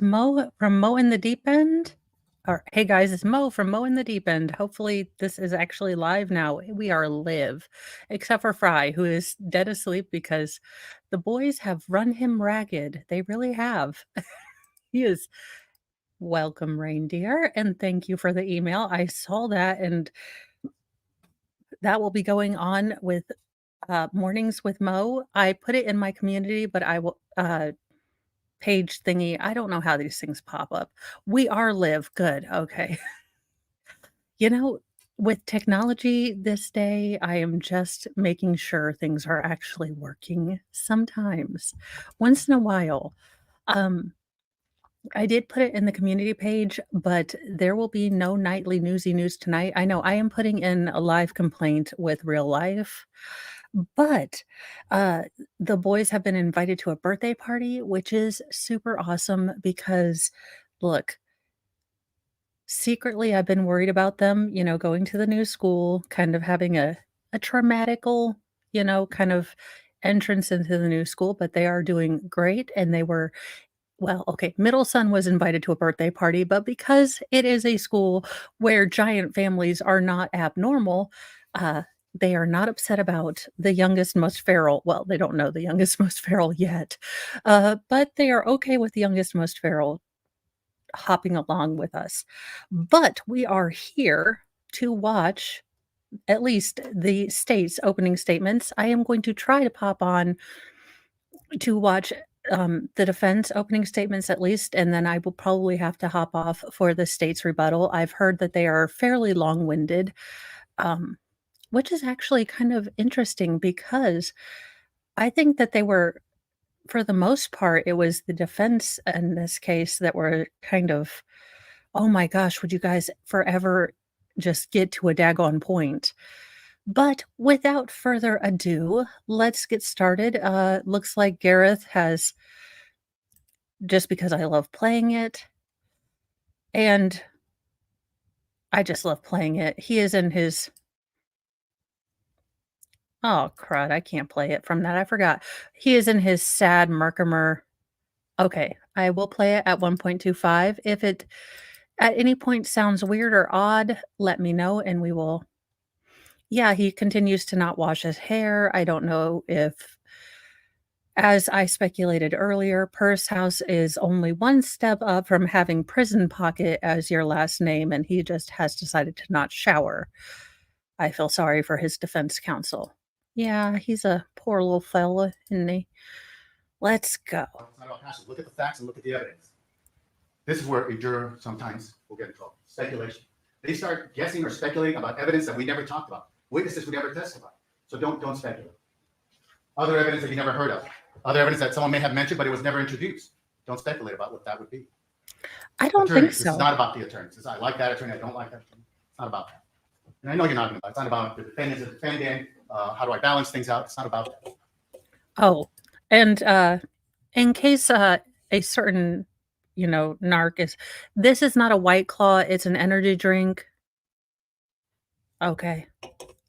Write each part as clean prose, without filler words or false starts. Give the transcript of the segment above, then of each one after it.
Mo from Mo in the Deep End. Or, hey guys, it's Mo from Mo in the Deep End. Hopefully, this is actually live now. We are live, except for Fry, who is dead asleep because the boys have run him ragged. They really have. He is welcome, reindeer, and thank you for the email. I saw that, and that will be going on with Mornings with Mo. I put it in my community, but I will page thingy. I don't know how these things pop up. We are live. Good. Okay. You know, with technology this day, I am just making sure things are actually working sometimes. Once in a while. Um, I did put it in the community page, but there will be no nightly newsy news tonight. I know I am putting in a live complaint with real life, but uh, the boys have been invited to a birthday party, which is super awesome because, look, secretly, I've been worried about them, going to the new school, kind of having a traumatical, kind of entrance into the new school, but they are doing great, and they were well, okay, middle son was invited to a birthday party, but because it is a school where giant families are not abnormal, uh, they are not upset about the youngest, most feral. Well, they don't know the youngest, most feral yet, but they are okay with the youngest, most feral hopping along with us. But we are here to watch at least the state's opening statements. I am going to try to pop on to watch, the defense opening statements at least, and then I will probably have to hop off for the state's rebuttal. I've heard that they are fairly long-winded, um, which is actually kind of interesting because I think that they were for the most part, it was the defense in this case that were kind of, "Oh my gosh, would you guys forever just get to a daggone point?" But without further ado, let's get started. Looks like Gareth has just because I love playing it, and I just love playing it. He is in his oh, crud, I can't play it from that, I forgot. He is in his sad Merkimer okay, I will play it at 1.25. If it at any point sounds weird or odd, let me know and we will yeah, he continues to not wash his hair. I don't know if as I speculated earlier, PurseHouse is only one step up from having Prison Pocket as your last name, and he just has decided to not shower. I feel sorry for his defense counsel. Yeah, he's a poor little fella, isn't he? Let's go. It's not about passion. Look at the facts and look at the evidence. This is where a juror sometimes will get in trouble. Speculation. They start guessing or speculating about evidence that we never talked about. Witnesses we never testified. So don't speculate. Other evidence that you never heard of. Other evidence that someone may have mentioned, but it was never introduced. Don't speculate about what that would be. I don't Attorneys, think this so. is not about the attorneys. I like that attorney. I don't like that attorney. It's not about that. And I know you're not going to. It's not about the defendant as a defendant. How do I balance things out? It's not about that. Oh, and in case a certain, narc is, this is not a White Claw. It's an energy drink. Okay,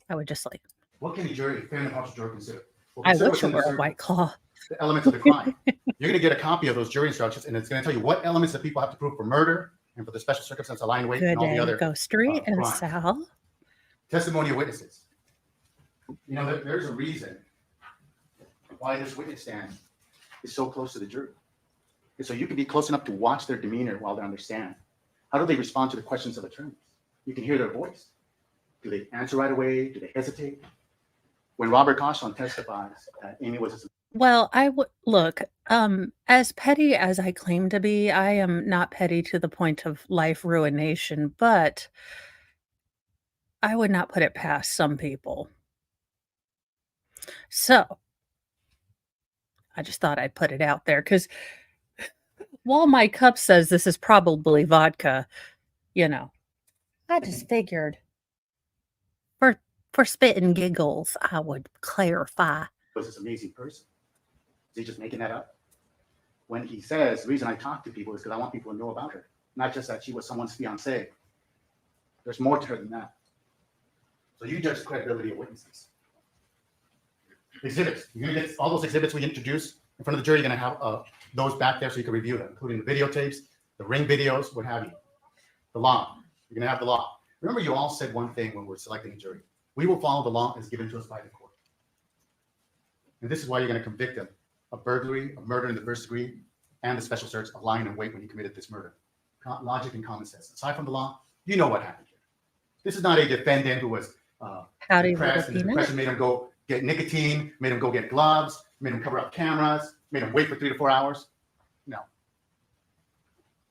I would just like. What can a jury, a fair and impartial jury, consider? Well, I consider wish it within were a White Claw. the elements of the crime. You're going to get a copy of those jury instructions, and it's going to tell you what elements that people have to prove for murder and for the special circumstance of lying weight Good and all the day, other Ghostery and crimes. Sal. Testimony of witnesses. You know, there's a reason why this witness stand is so close to the jury. And so you can be close enough to watch their demeanor while they're on their stand. How do they respond to the questions of attorneys? You can hear their voice. Do they answer right away? Do they hesitate? When Robert Cauchon testifies that Amy was his Well, I would look, as petty as I claim to be, I am not petty to the point of life ruination, but I would not put it past some people. So, I just thought I'd put it out there because while my cup says this is probably vodka, I just figured for spit and giggles, I would clarify. was this amazing person. Is he just making that up? When he says, the reason I talk to people is because I want people to know about her, not just that she was someone's fiance. There's more to her than that. So you judge the credibility of witnesses. Exhibits. You're going to get all those exhibits we introduce in front of the jury. You're going to have those back there so you can review them, including the videotapes, the ring videos, what have you. The law. You're going to have the law. Remember, you all said one thing when we're selecting a jury. We will follow the law as given to us by the court. And this is why you're going to convict them of burglary, of murder in the first degree, and the special search of lying in wait when you committed this murder. Logic and common sense. Aside from the law, you know what happened here. This is not a defendant who was depressed, and the depression made him go get nicotine, made him go get gloves, made him cover up cameras, made him wait for 3 to 4 hours. No.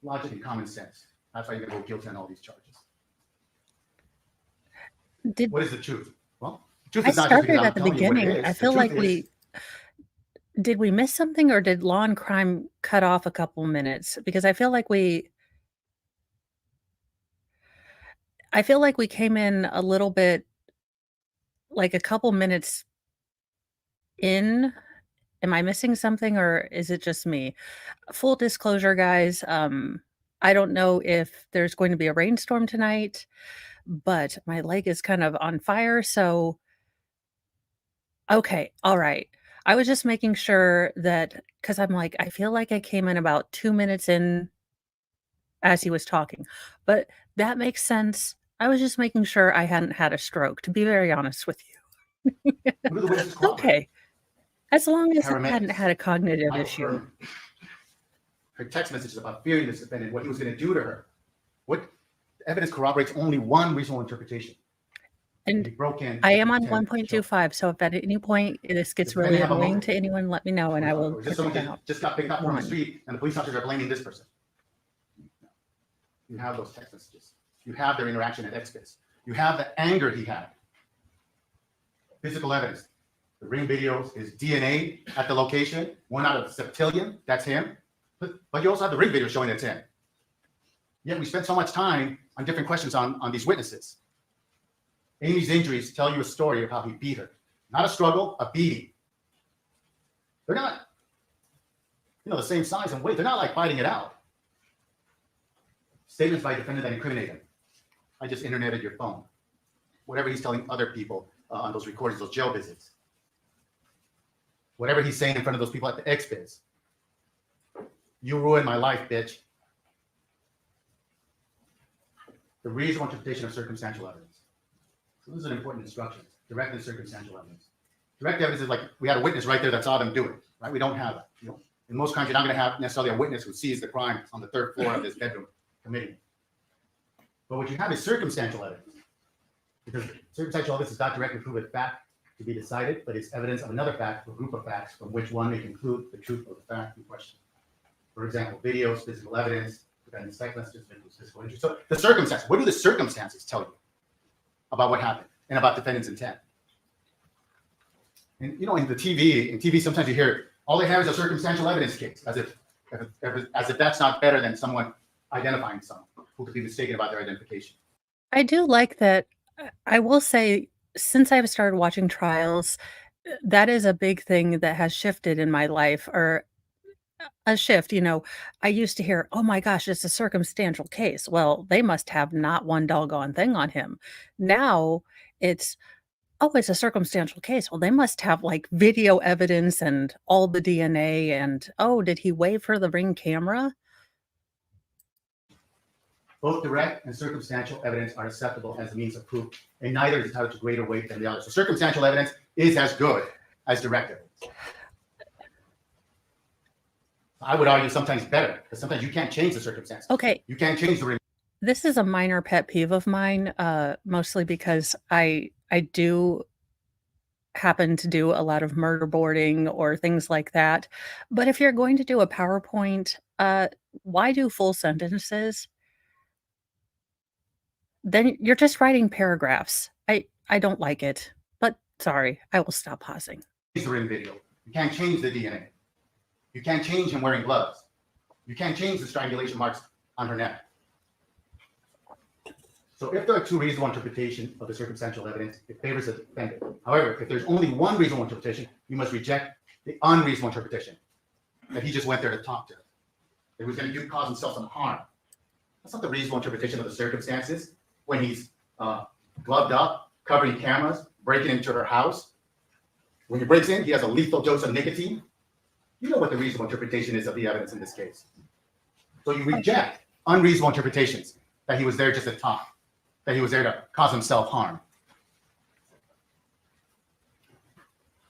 Logic and common sense. That's why you're going to go guilty on all these charges. What is the truth? Well, the truth is not just because I'm at the telling you what it beginning. is. I The feel truth like is- did we miss something, or did Law and Crime cut off a couple minutes? Because I feel like we came in a little bit, like a couple minutes in. Am I missing something, or is it just me? Full disclosure, guys, I don't know if there's going to be a rainstorm tonight, but my leg is kind of on fire, so okay, alright. I was just making sure that, because 'cause I'm like, I feel like I came in about 2 minutes in as he was talking, but that makes sense. I was just making sure I hadn't had a stroke, to be very honest with you. What do the witnesses corroborate? Okay. As long as I hadn't Paramedics, had a cognitive Michael issue. Herman. Her text messages about fearing this defendant, what he was going to do to her. What the evidence corroborates only one reasonable interpretation. And He broke in. I am on with intent to kill. 1.25, so if at any point this gets If they really have a annoying motive. to anyone, let me know and I will Or cut just it someone down. just got picked up from the One. street and the police officers are blaming this person. You have those text messages. You have their interaction at XBIS. You have the anger he had. Physical evidence. The ring videos, his DNA at the location, 1 out of septillion, that's him. But you also have the ring video showing it's him. Yet we spent so much time on different questions on these witnesses. Amy's injuries tell you a story of how he beat her. Not a struggle, a beating. They're not, the same size and weight. They're not like fighting it out. Statements by defendant that incriminate him. I just interneted your phone. Whatever he's telling other people on those recordings, those jail visits. Whatever he's saying in front of those people at the XBiz. You ruined my life, bitch. The reasonable interpretation of circumstantial evidence. So this is an important instruction. Direct and circumstantial evidence. Direct evidence is like we had a witness right there that saw them do it. Right? We don't have that. In most crimes, you're not going to have necessarily a witness who sees the crime on the 3rd floor of his bedroom committing. But what you have is circumstantial evidence. Because circumstantial evidence is not directly proven fact to be decided, but it's evidence of another fact or group of facts from which one may conclude the truth of the fact in question. For example, videos, physical evidence, defendant's text messages, victim's physical injury. So the circumstances, what do the circumstances tell you about what happened and about defendant's intent? And in TV, sometimes you hear all they have is a circumstantial evidence case, as if that's not better than someone identifying someone who could be mistaken about their identification. I do like that. I will say, since I've started watching trials, that is a big thing that has shifted in my life, or a shift. I used to hear, oh my gosh, it's a circumstantial case. Well, they must have not one doggone thing on him. Now it's, oh, it's a circumstantial case. Well, they must have like video evidence and all the DNA. And oh, did he wave for the Ring camera? Both direct and circumstantial evidence are acceptable as a means of proof, and neither is entitled to greater weight than the other. So circumstantial evidence is as good as direct evidence. I would argue sometimes better, because sometimes you can't change the circumstances. Okay. You can't change the. This is a minor pet peeve of mine, mostly because I do happen to do a lot of murder boarding or things like that. But if you're going to do a PowerPoint, why do full sentences? Then you're just writing paragraphs. I don't like it, but sorry, I will stop pausing. The ring video. You can't change the DNA. You can't change him wearing gloves. You can't change the strangulation marks on her neck. So if there are two reasonable interpretations of the circumstantial evidence, it favors the defendant. However, if there's only one reasonable interpretation, you must reject the unreasonable interpretation that he just went there to talk to her. That he was going to cause himself some harm. That's not the reasonable interpretation of the circumstances when he's gloved up, covering cameras, breaking into her house. When he breaks in, he has a lethal dose of nicotine. You know what the reasonable interpretation is of the evidence in this case. So you reject unreasonable interpretations, that he was there just to talk, that he was there to cause himself harm.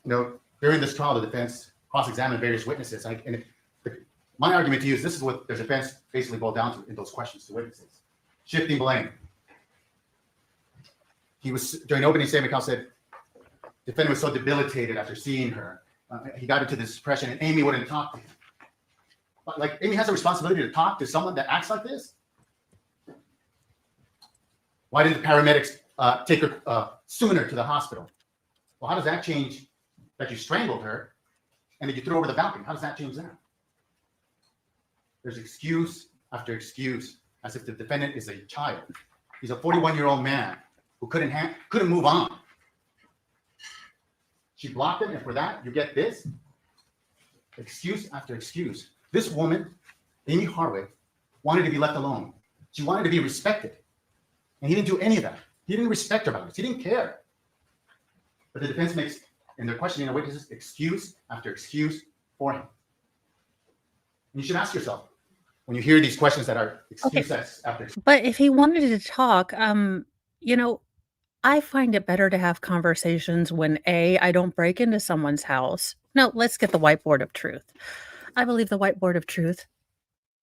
You know, during this trial, the defense cross-examined various witnesses. My argument to you is this is what the defense basically boiled down to in those questions to witnesses. Shifting blame. He was, during the opening statement, counsel said, the defendant was so debilitated after seeing her. He got into this depression, and Amy wouldn't talk to him. But, like, Amy has a responsibility to talk to someone that acts like this. Why didn't the paramedics take her sooner to the hospital? Well, how does that change that you strangled her and that you threw her over the balcony? How does that change that? There's excuse after excuse, as if the defendant is a child. He's a 41-year-old man who couldn't move on. She blocked him, and for that, you get this? Excuse after excuse. This woman, Amy Harwick, wanted to be left alone. She wanted to be respected. And he didn't do any of that. He didn't respect her about this. He didn't care. But the defense makes, in their questioning the witnesses, excuse after excuse for him. And you should ask yourself, when you hear these questions that are excuse after excuse. But if he wanted to talk, you know, I find it better to have conversations when I don't break into someone's house. No, let's get the whiteboard of truth. I believe the whiteboard of truth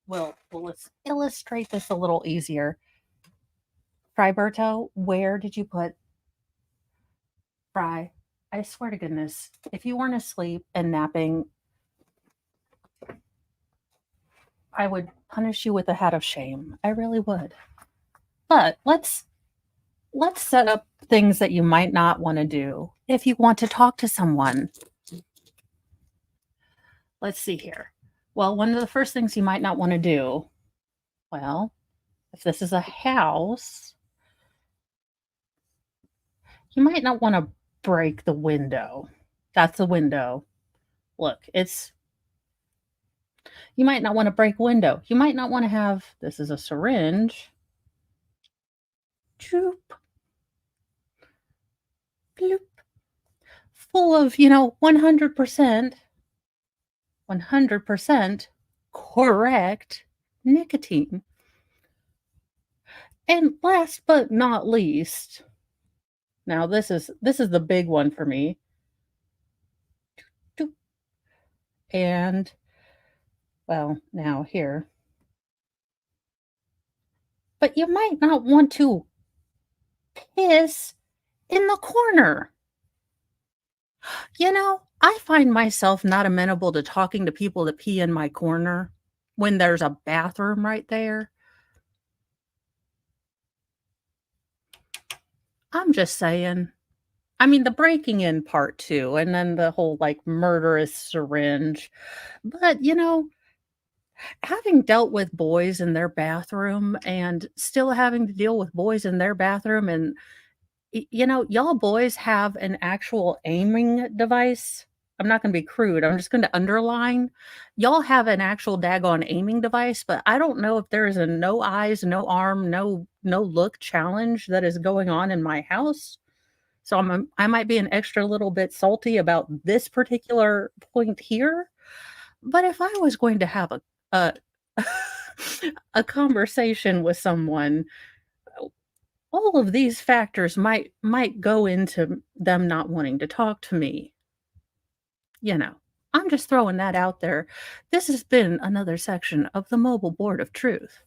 will let's illustrate this a little easier. Fryberto, where did you put Fry? I swear to goodness, if you weren't asleep and napping, I would punish you with a hat of shame. I really would. But let's set up things that you might not want to do if you want to talk to someone. Let's see here. Well, one of the first things you might not want to do, well, if this is a house, you might not want to break the window. That's the window. Look, you might not want to break window. You might not want to have, this is a syringe. Choop. Bloop. Full of, 100% correct nicotine. And last but not least, now this is the big one for me. And well, now here. But you might not want to piss in the corner. I find myself not amenable to talking to people that pee in my corner when there's a bathroom right there. I'm just saying. I mean, the breaking in part too, and then the whole murderous syringe. But, having dealt with boys in their bathroom and still having to deal with boys in their bathroom, and, y'all boys have an actual aiming device. I'm not going to be crude. I'm just going to underline. Y'all have an actual daggone aiming device, but I don't know if there is a no eyes, no arm, no look challenge that is going on in my house. So I might be an extra little bit salty about this particular point here. But if I was going to have a conversation with someone, all of these factors might go into them not wanting to talk to me. I'm just throwing that out there. This has been another section of the Mobile Board of Truth.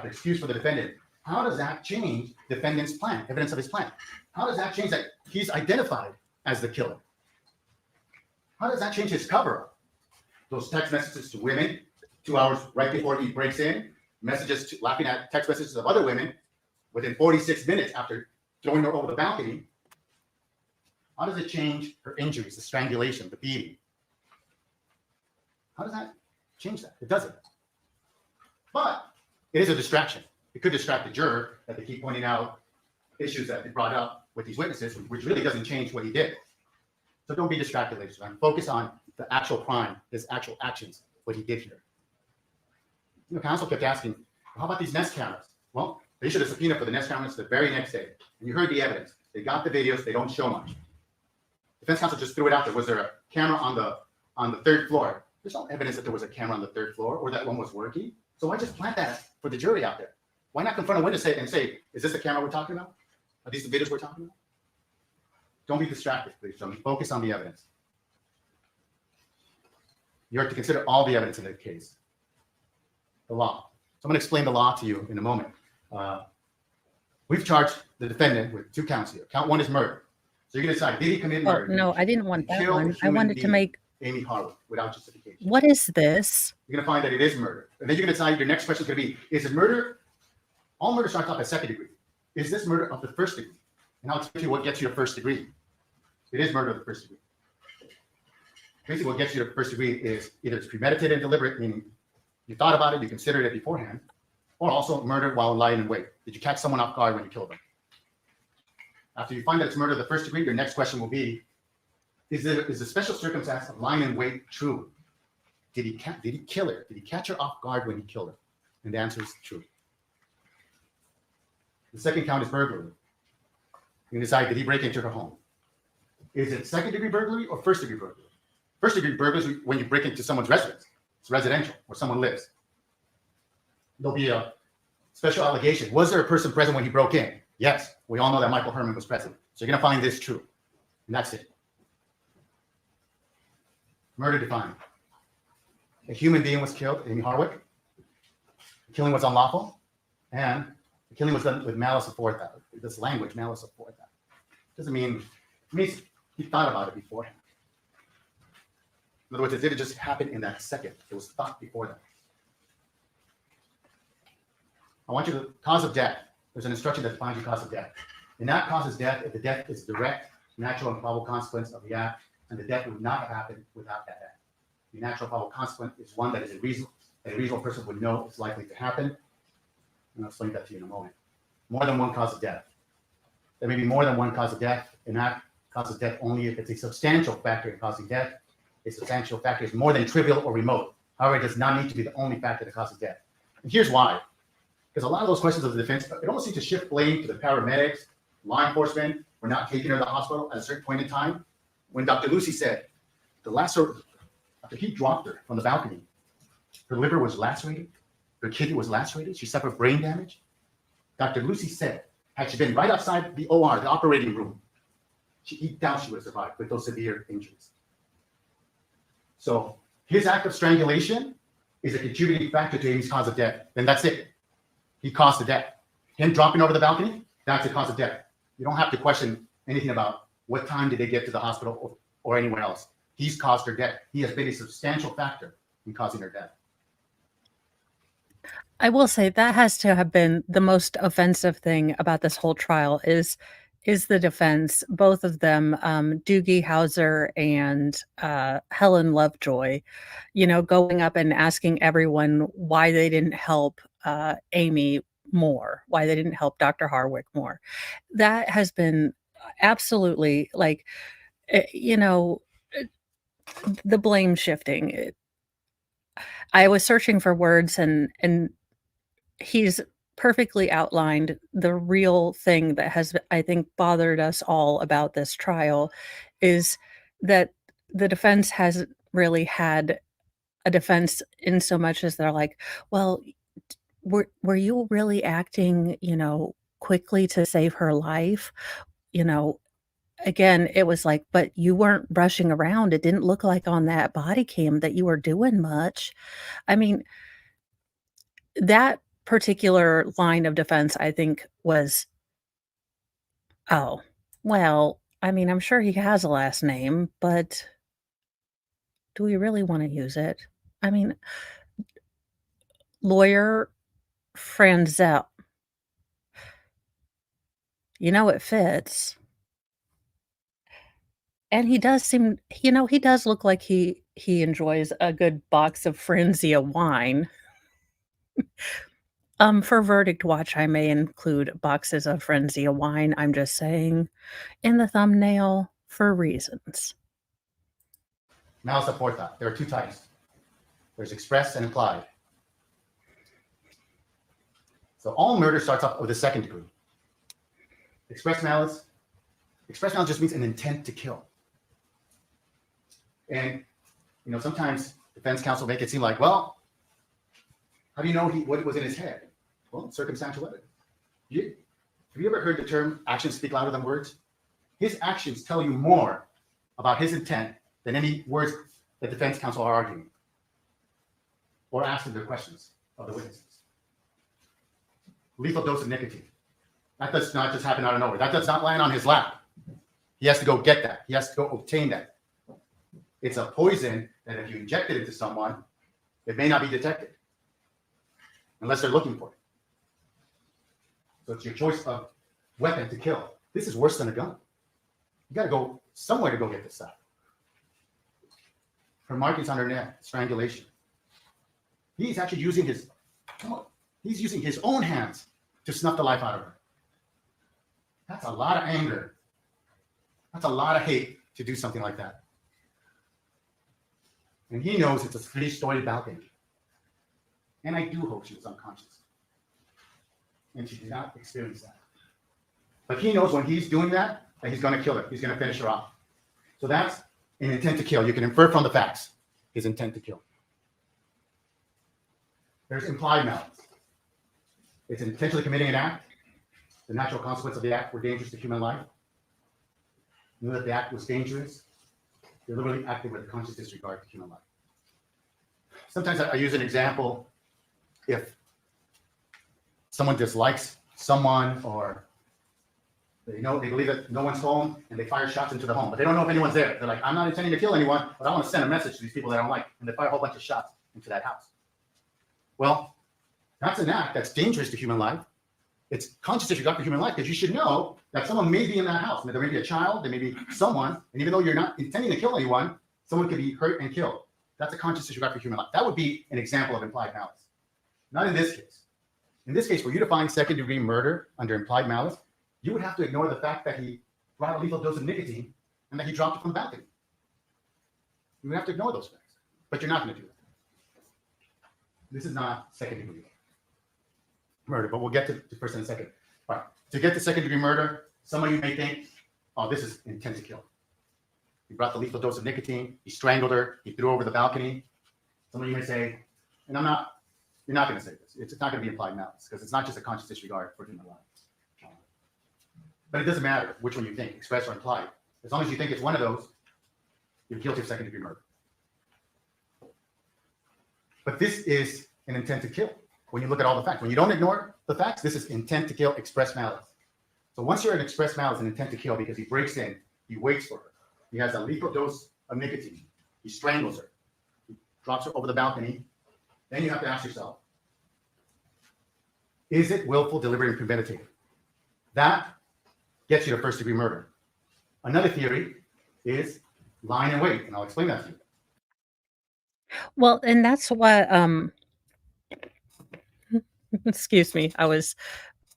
Excuse for the defendant. How does that change defendant's plan, evidence of his plan? How does that change that he's identified as the killer? How does that change his cover-up? Those text messages to women 2 hours right before he breaks in, laughing at text messages of other women within 46 minutes after throwing her over the balcony. How does it change her injuries, the strangulation, the beating? How does that change that? It doesn't. But it is a distraction. It could distract the juror that they keep pointing out issues that they brought up with these witnesses, which really doesn't change what he did. So don't be distracted, ladies and gentlemen. Focus on the actual crime, his actual actions, what he did here. Counsel kept asking, how about these Nest cameras? Well, They issued a subpoena for the next conference the very next day. And you heard the evidence. They got the videos. They don't show much. Defense counsel just threw it out there. Was there a camera on the third floor? There's no evidence that there was a camera on the third floor or that one was working. So why just plant that for the jury out there? Why not confront a witness and say, is this the camera we're talking about? Are these the videos we're talking about? Don't be distracted, please. Focus on the evidence. You have to consider all the evidence in the case. The law. So I'm going to explain the law to you in a moment. We've charged the defendant with 2 counts here. Count 1 is murder. So you're going to decide, did he commit Oh, murder? no, I didn't want that one. I wanted to make. Amy Harwood without justification. What is this? You're going to find that it is murder. And then you're going to decide your next question is going to be, is it murder? All murder starts off as second degree. Is this murder of the first degree? And I'll explain to you what gets you to first degree. It is murder of the first degree. Basically, what gets you to first degree is either it's premeditated and deliberate, meaning you thought about it, you considered it beforehand, or also murder while lying in wait. Did you catch someone off guard when you killed them? After you find that it's murder of the first degree, your next question will be, is the special circumstance of lying in wait true? Did he kill her? Did he catch her off guard when he killed her? And the answer is true. The second count is burglary. You can decide, did he break into her home? Is it second degree burglary or first degree burglary? First degree burglary is when you break into someone's residence. It's residential, where someone lives. There'll be a special allegation. Was there a person present when he broke in? Yes. We all know that Michael Herman was present. So you're going to find this true. And that's it. Murder defined. A human being was killed, Amy Harwood. The killing was unlawful. And the killing was done with malice aforethought. This language, malice aforethought, doesn't mean, it means he thought about it beforehand. In other words, it didn't just happen in that second. It was thought before that. I want you to, cause of death. There's an instruction that defines your cause of death. And that causes death if the death is direct, natural, and probable consequence of the act, and the death would not have happened without that act. The natural probable consequence is one that is a reasonable person would know is likely to happen. And I'll explain that to you in a moment. More than one cause of death. There may be more than one cause of death, and that causes death only if it's a substantial factor in causing death. A substantial factor is more than trivial or remote. However, it does not need to be the only factor that causes death. And here's why. Because a lot of those questions of the defense, it almost seems to shift blame to the paramedics, law enforcement, for not taking her to the hospital at a certain point in time. When Dr. Lucy said, after he dropped her from the balcony, her liver was lacerated, her kidney was lacerated, she suffered brain damage. Dr. Lucy said, had she been right outside the OR, the operating room, she would have survived with those severe injuries. So his act of strangulation is a contributing factor to Amy's cause of death. Then that's it. He caused the death. Him dropping over the balcony, that's the cause of death. You don't have to question anything about what time did they get to the hospital or anywhere else. He's caused her death. He has been a substantial factor in causing her death. I will say that has to have been the most offensive thing about this whole trial is the defense, both of them, Doogie Howser and Helen Lovejoy, going up and asking everyone why they didn't help Amy more, why they didn't help Dr. Harwick more. That has been absolutely the blame shifting. I was searching for words and he's perfectly outlined the real thing that has, I think, bothered us all about this trial is that the defense hasn't really had a defense in so much as they're like, well, were you really acting, quickly to save her life? Again, it was like, but you weren't rushing around. It didn't look like on that body cam that you were doing much. I mean, that particular line of defense, I think, was, oh, well, I mean, I'm sure he has a last name, but do we really want to use it? I mean, lawyer Franzel, it fits. And he does seem, he does look like he enjoys a good box of Franzia wine. For verdict watch, I may include boxes of Franzia wine, I'm just saying, in the thumbnail for reasons. Malice aforethought. There are 2 types. There's express and implied. So all murder starts off with a second degree. Express malice just means an intent to kill. And sometimes defense counsel make it seem like, well, how do you know what was in his head? Well, circumstantial evidence. Have you ever heard the term actions speak louder than words? His actions tell you more about his intent than any words that defense counsel are arguing or asking their questions of the witnesses. Lethal dose of nicotine. That does not just happen out of nowhere. That does not land on his lap. He has to go get that. He has to go obtain that. It's a poison that if you inject it into someone, it may not be detected unless they're looking for it. So it's your choice of weapon to kill. This is worse than a gun. You got to go somewhere to go get this stuff. Her markings on her neck, strangulation. He's actually using his own hands to snuff the life out of her. That's a lot of anger. That's a lot of hate to do something like that. And he knows it's a 3-story balcony. And I do hope she was unconscious. And she did not experience that. But he knows when he's doing that he's going to kill her. He's going to finish her off. So that's an intent to kill. You can infer from the facts his intent to kill. There's implied malice. It's intentionally committing an act. The natural consequence of the act were dangerous to human life. Knew that the act was dangerous. Deliberately acted with conscious disregard to human life. Sometimes I use an example. If someone dislikes someone, or they believe that no one's home, and they fire shots into the home, but they don't know if anyone's there. They're like, I'm not intending to kill anyone, but I want to send a message to these people that I don't like, and they fire a whole bunch of shots into that house. Well, that's an act that's dangerous to human life. It's conscious disregard for human life, because you should know that someone may be in that house. There may be a child, there may be someone, and even though you're not intending to kill anyone, someone could be hurt and killed. That's a conscious disregard for human life. That would be an example of implied malice. Not in this case. In this case, for you to find second-degree murder under implied malice, you would have to ignore the fact that he brought a lethal dose of nicotine and that he dropped it from the balcony. You would have to ignore those facts, but you're not going to do that. This is not second-degree murder, but we'll get to first and second. All right. To get to second-degree murder, some of you may think, oh, this is intent to kill. He brought the lethal dose of nicotine, he strangled her, he threw her over the balcony. Some of you may say, and you're not going to say this. It's not going to be implied malice, because it's not just a conscious disregard for human life. But it doesn't matter which one you think, express or implied. As long as you think it's one of those, you're guilty of second-degree murder. But this is an intent to kill. When you look at all the facts, when you don't ignore the facts, this is intent to kill, express malice. So once you're in express malice and intent to kill, because he breaks in, he waits for her, he has a lethal dose of nicotine, he strangles her, he drops her over the balcony, then you have to ask yourself, is it willful, deliberate, and premeditated? That gets you to first-degree murder. Another theory is lying in wait, and I'll explain that to you. Well, and that's what, excuse me, I was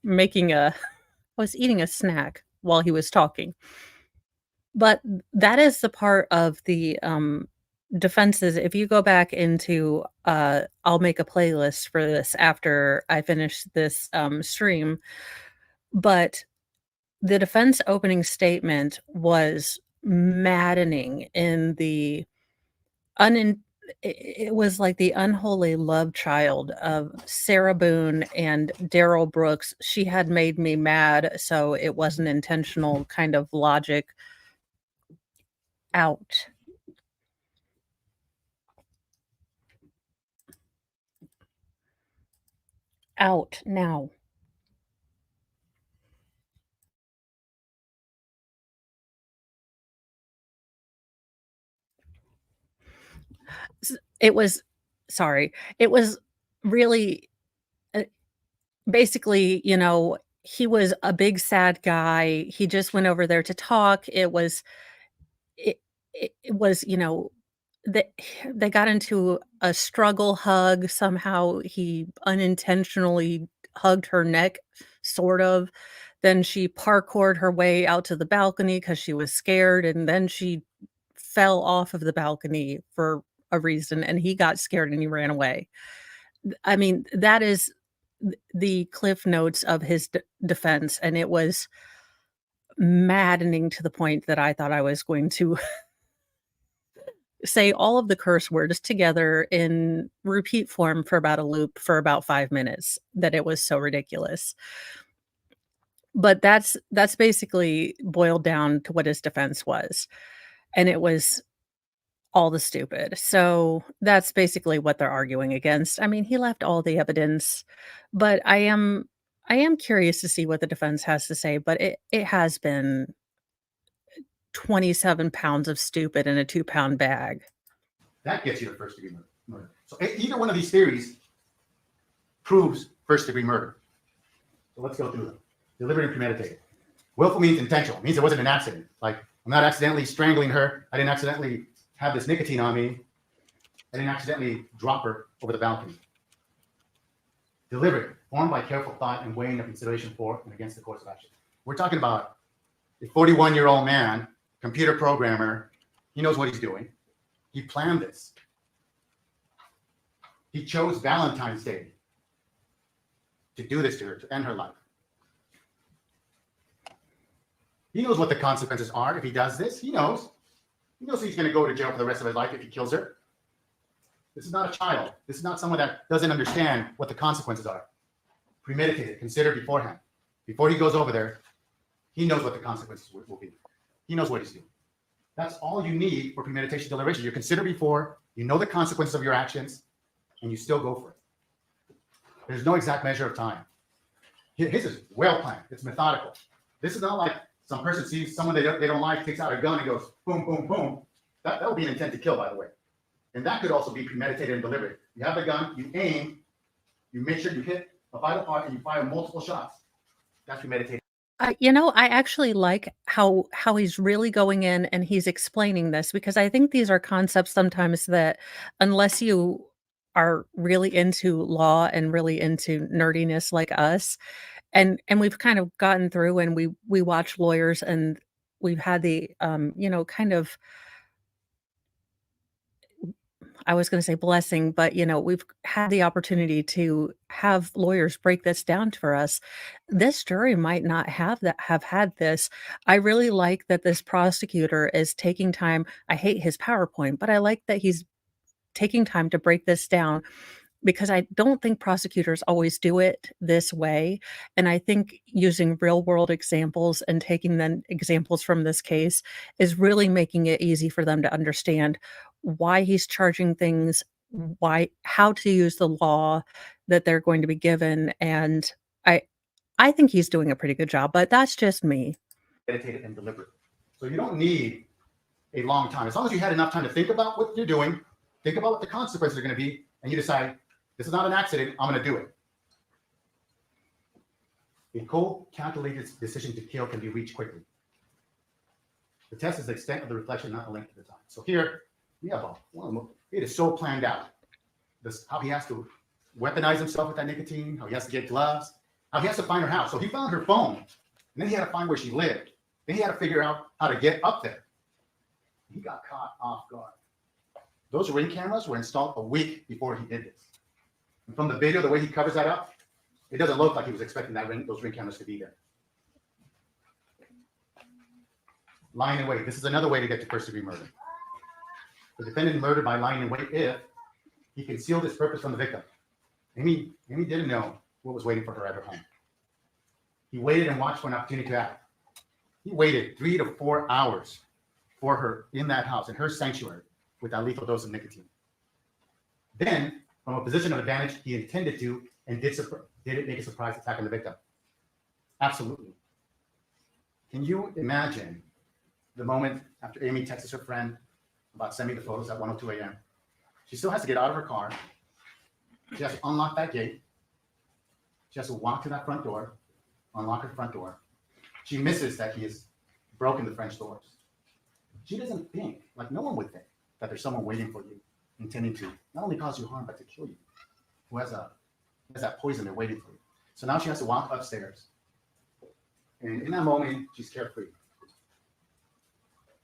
eating a snack while he was talking. But that is the part of the, defenses. If you go back into, I'll make a playlist for this after I finish this, stream, but the defense opening statement was maddening in the unin it was like the unholy love child of Sarah Boone and Daryl Brooks. She had made me mad, so it wasn't intentional kind of logic. Out. Out now. It was it was really, basically, he was a big sad guy. He just went over there to talk. It was, they they got into a struggle hug. Somehow he unintentionally hugged her neck, sort of. Then she parkoured her way out to the balcony because she was scared, and then she fell off of the balcony for a reason, and he got scared and he ran away. I mean, the cliff notes of his defense, and it was maddening to the point that I thought I was going to say all of the curse words together in repeat form for about a loop for about 5 minutes, that it was so ridiculous. But that's basically boiled down to what his defense was, and it was all the stupid. So, that's basically what they're arguing against. I mean, he left all the evidence, but I am curious to see what the defense has to say, but it has been 27 pounds of stupid in a 2-pound bag. That gets you to first degree murder. So either one of these theories proves first degree murder. So let's go through them. Deliberate and premeditated. Willful means intentional. It means it wasn't an accident. Like, I'm not accidentally strangling her. I didn't accidentally have this nicotine on me. I didn't accidentally drop her over the balcony. Deliberate, formed by careful thought and weighing of consideration for and against the course of action. We're talking about a 41-year-old man, computer programmer. He knows what he's doing. He planned this. He chose Valentine's Day to do this to her, to end her life. He knows what the consequences are if he does this. He knows. He knows he's going to go to jail for the rest of his life if he kills her. This is not a child. This is not someone that doesn't understand what the consequences are. Premeditated, consider beforehand. Before he goes over there, he knows what the consequences will be. He knows what he's doing. That's all you need for premeditation deliberation. You consider before, you know the consequences of your actions, and you still go for it. There's no exact measure of time. His is well planned. It's methodical. This is not like some person sees someone they don't like, takes out a gun and goes boom, boom, boom. That would be an intent to kill, by the way. And that could also be premeditated and deliberate. You have the gun, you aim, you make sure you hit a vital part, and you fire multiple shots. That's premeditated. I actually like how he's really going in and he's explaining this, because I think these are concepts sometimes that, unless you are really into law and really into nerdiness like us, and we've kind of gotten through and we watch lawyers, and we've had the, kind of, I was gonna say blessing, but, we've had the opportunity to have lawyers break this down for us. This jury might not have had this. I really like that this prosecutor is taking time. I hate his PowerPoint, but I like that he's taking time to break this down, because I don't think prosecutors always do it this way, and I think using real world examples and taking then examples from this case is really making it easy for them to understand why he's charging things, how to use the law that they're going to be given, and I I think he's doing a pretty good job, but that's just me. Meditated and deliberate. So you don't need a long time. As long as you had enough time to think about what you're doing, think about what the consequences are going to be, and you decide, this is not an accident, I'm going to do it. A cold, calculated decision to kill can be reached quickly. The test is the extent of the reflection, not the length of the time. So here, we have it is so planned out. How he has to weaponize himself with that nicotine, how he has to get gloves, how he has to find her house. So he found her phone, and then he had to find where she lived. Then he had to figure out how to get up there. He got caught off guard. Those Ring cameras were installed a week before he did this. And from the video, the way he covers that up, it doesn't look like he was expecting those Ring cameras to be there. Lying in wait. This is another way to get to first degree murder. The defendant murdered by lying in wait if he concealed his purpose from the victim. Amy didn't know what was waiting for her at her home. He waited and watched for an opportunity to act. He waited 3 to 4 hours for her in that house, in her sanctuary, with that lethal dose of nicotine. Then, from a position of advantage, he intended to and did it make a surprise attack on the victim? Absolutely. Can you imagine the moment after Amy texts her friend about sending the photos at 1:02 a.m.? She still has to get out of her car. She has to unlock that gate. She has to walk to that front door, unlock her front door. She misses that he has broken the French doors. She doesn't think, like no one would think, that there's someone waiting for you, intending to not only cause you harm, but to kill you, who has that poison there waiting for you. So now she has to walk upstairs. And in that moment, she's carefree.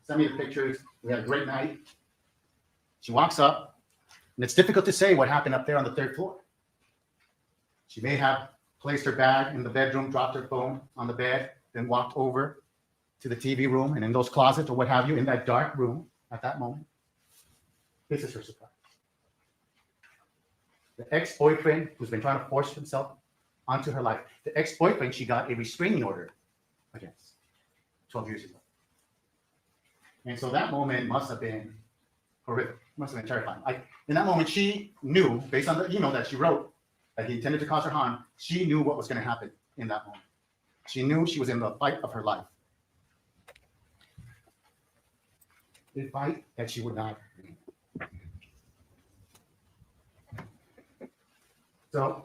Send me the pictures. We had a great night. She walks up, and it's difficult to say what happened up there on the 3rd floor. She may have placed her bag in the bedroom, dropped her phone on the bed, then walked over to the TV room, and in those closets or what have you, in that dark room at that moment, this is her surprise. The ex-boyfriend who's been trying to force himself onto her life, the ex-boyfriend she got a restraining order against 12 years ago. And so that moment must have been horrific, must have been terrifying. In that moment, she knew, based on the email that she wrote, that he intended to cause her harm. She knew what was going to happen in that moment. She knew she was in the fight of her life. A fight that she would not win. So,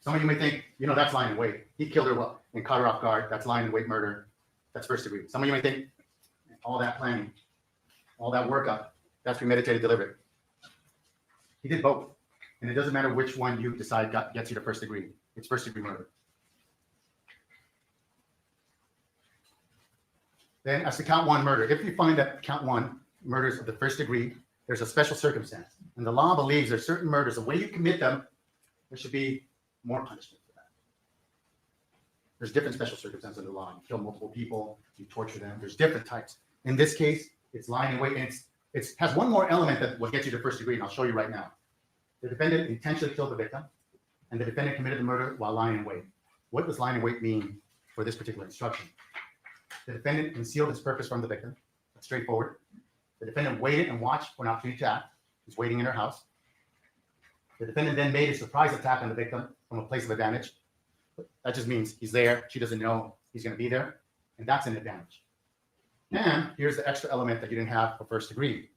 some of you may think, that's lying in wait. He killed her and caught her off guard. That's lying in wait murder. That's first degree. Some of you may think, all that planning, all that workup, that's premeditated deliberate. He did both. And it doesn't matter which one you decide gets you to first degree. It's first degree murder. Then as to count one murder, if you find that count one murders of the first degree, there's a special circumstance. And the law believes there's certain murders, the way you commit them, there should be more punishment for that. There's different special circumstances in the law. You kill multiple people, you torture them. There's different types. In this case, it's lying in wait, and it has one more element that will get you to first degree, and I'll show you right now. The defendant intentionally killed the victim, and the defendant committed the murder while lying in wait. What does lying in wait mean for this particular instruction? The defendant concealed his purpose from the victim. That's straightforward. The defendant waited and watched for an opportunity to act. He's waiting in her house. The defendant then made a surprise attack on the victim from a place of advantage. That just means he's there. She doesn't know he's going to be there, and that's an advantage. And here's the extra element that you didn't have for first degree.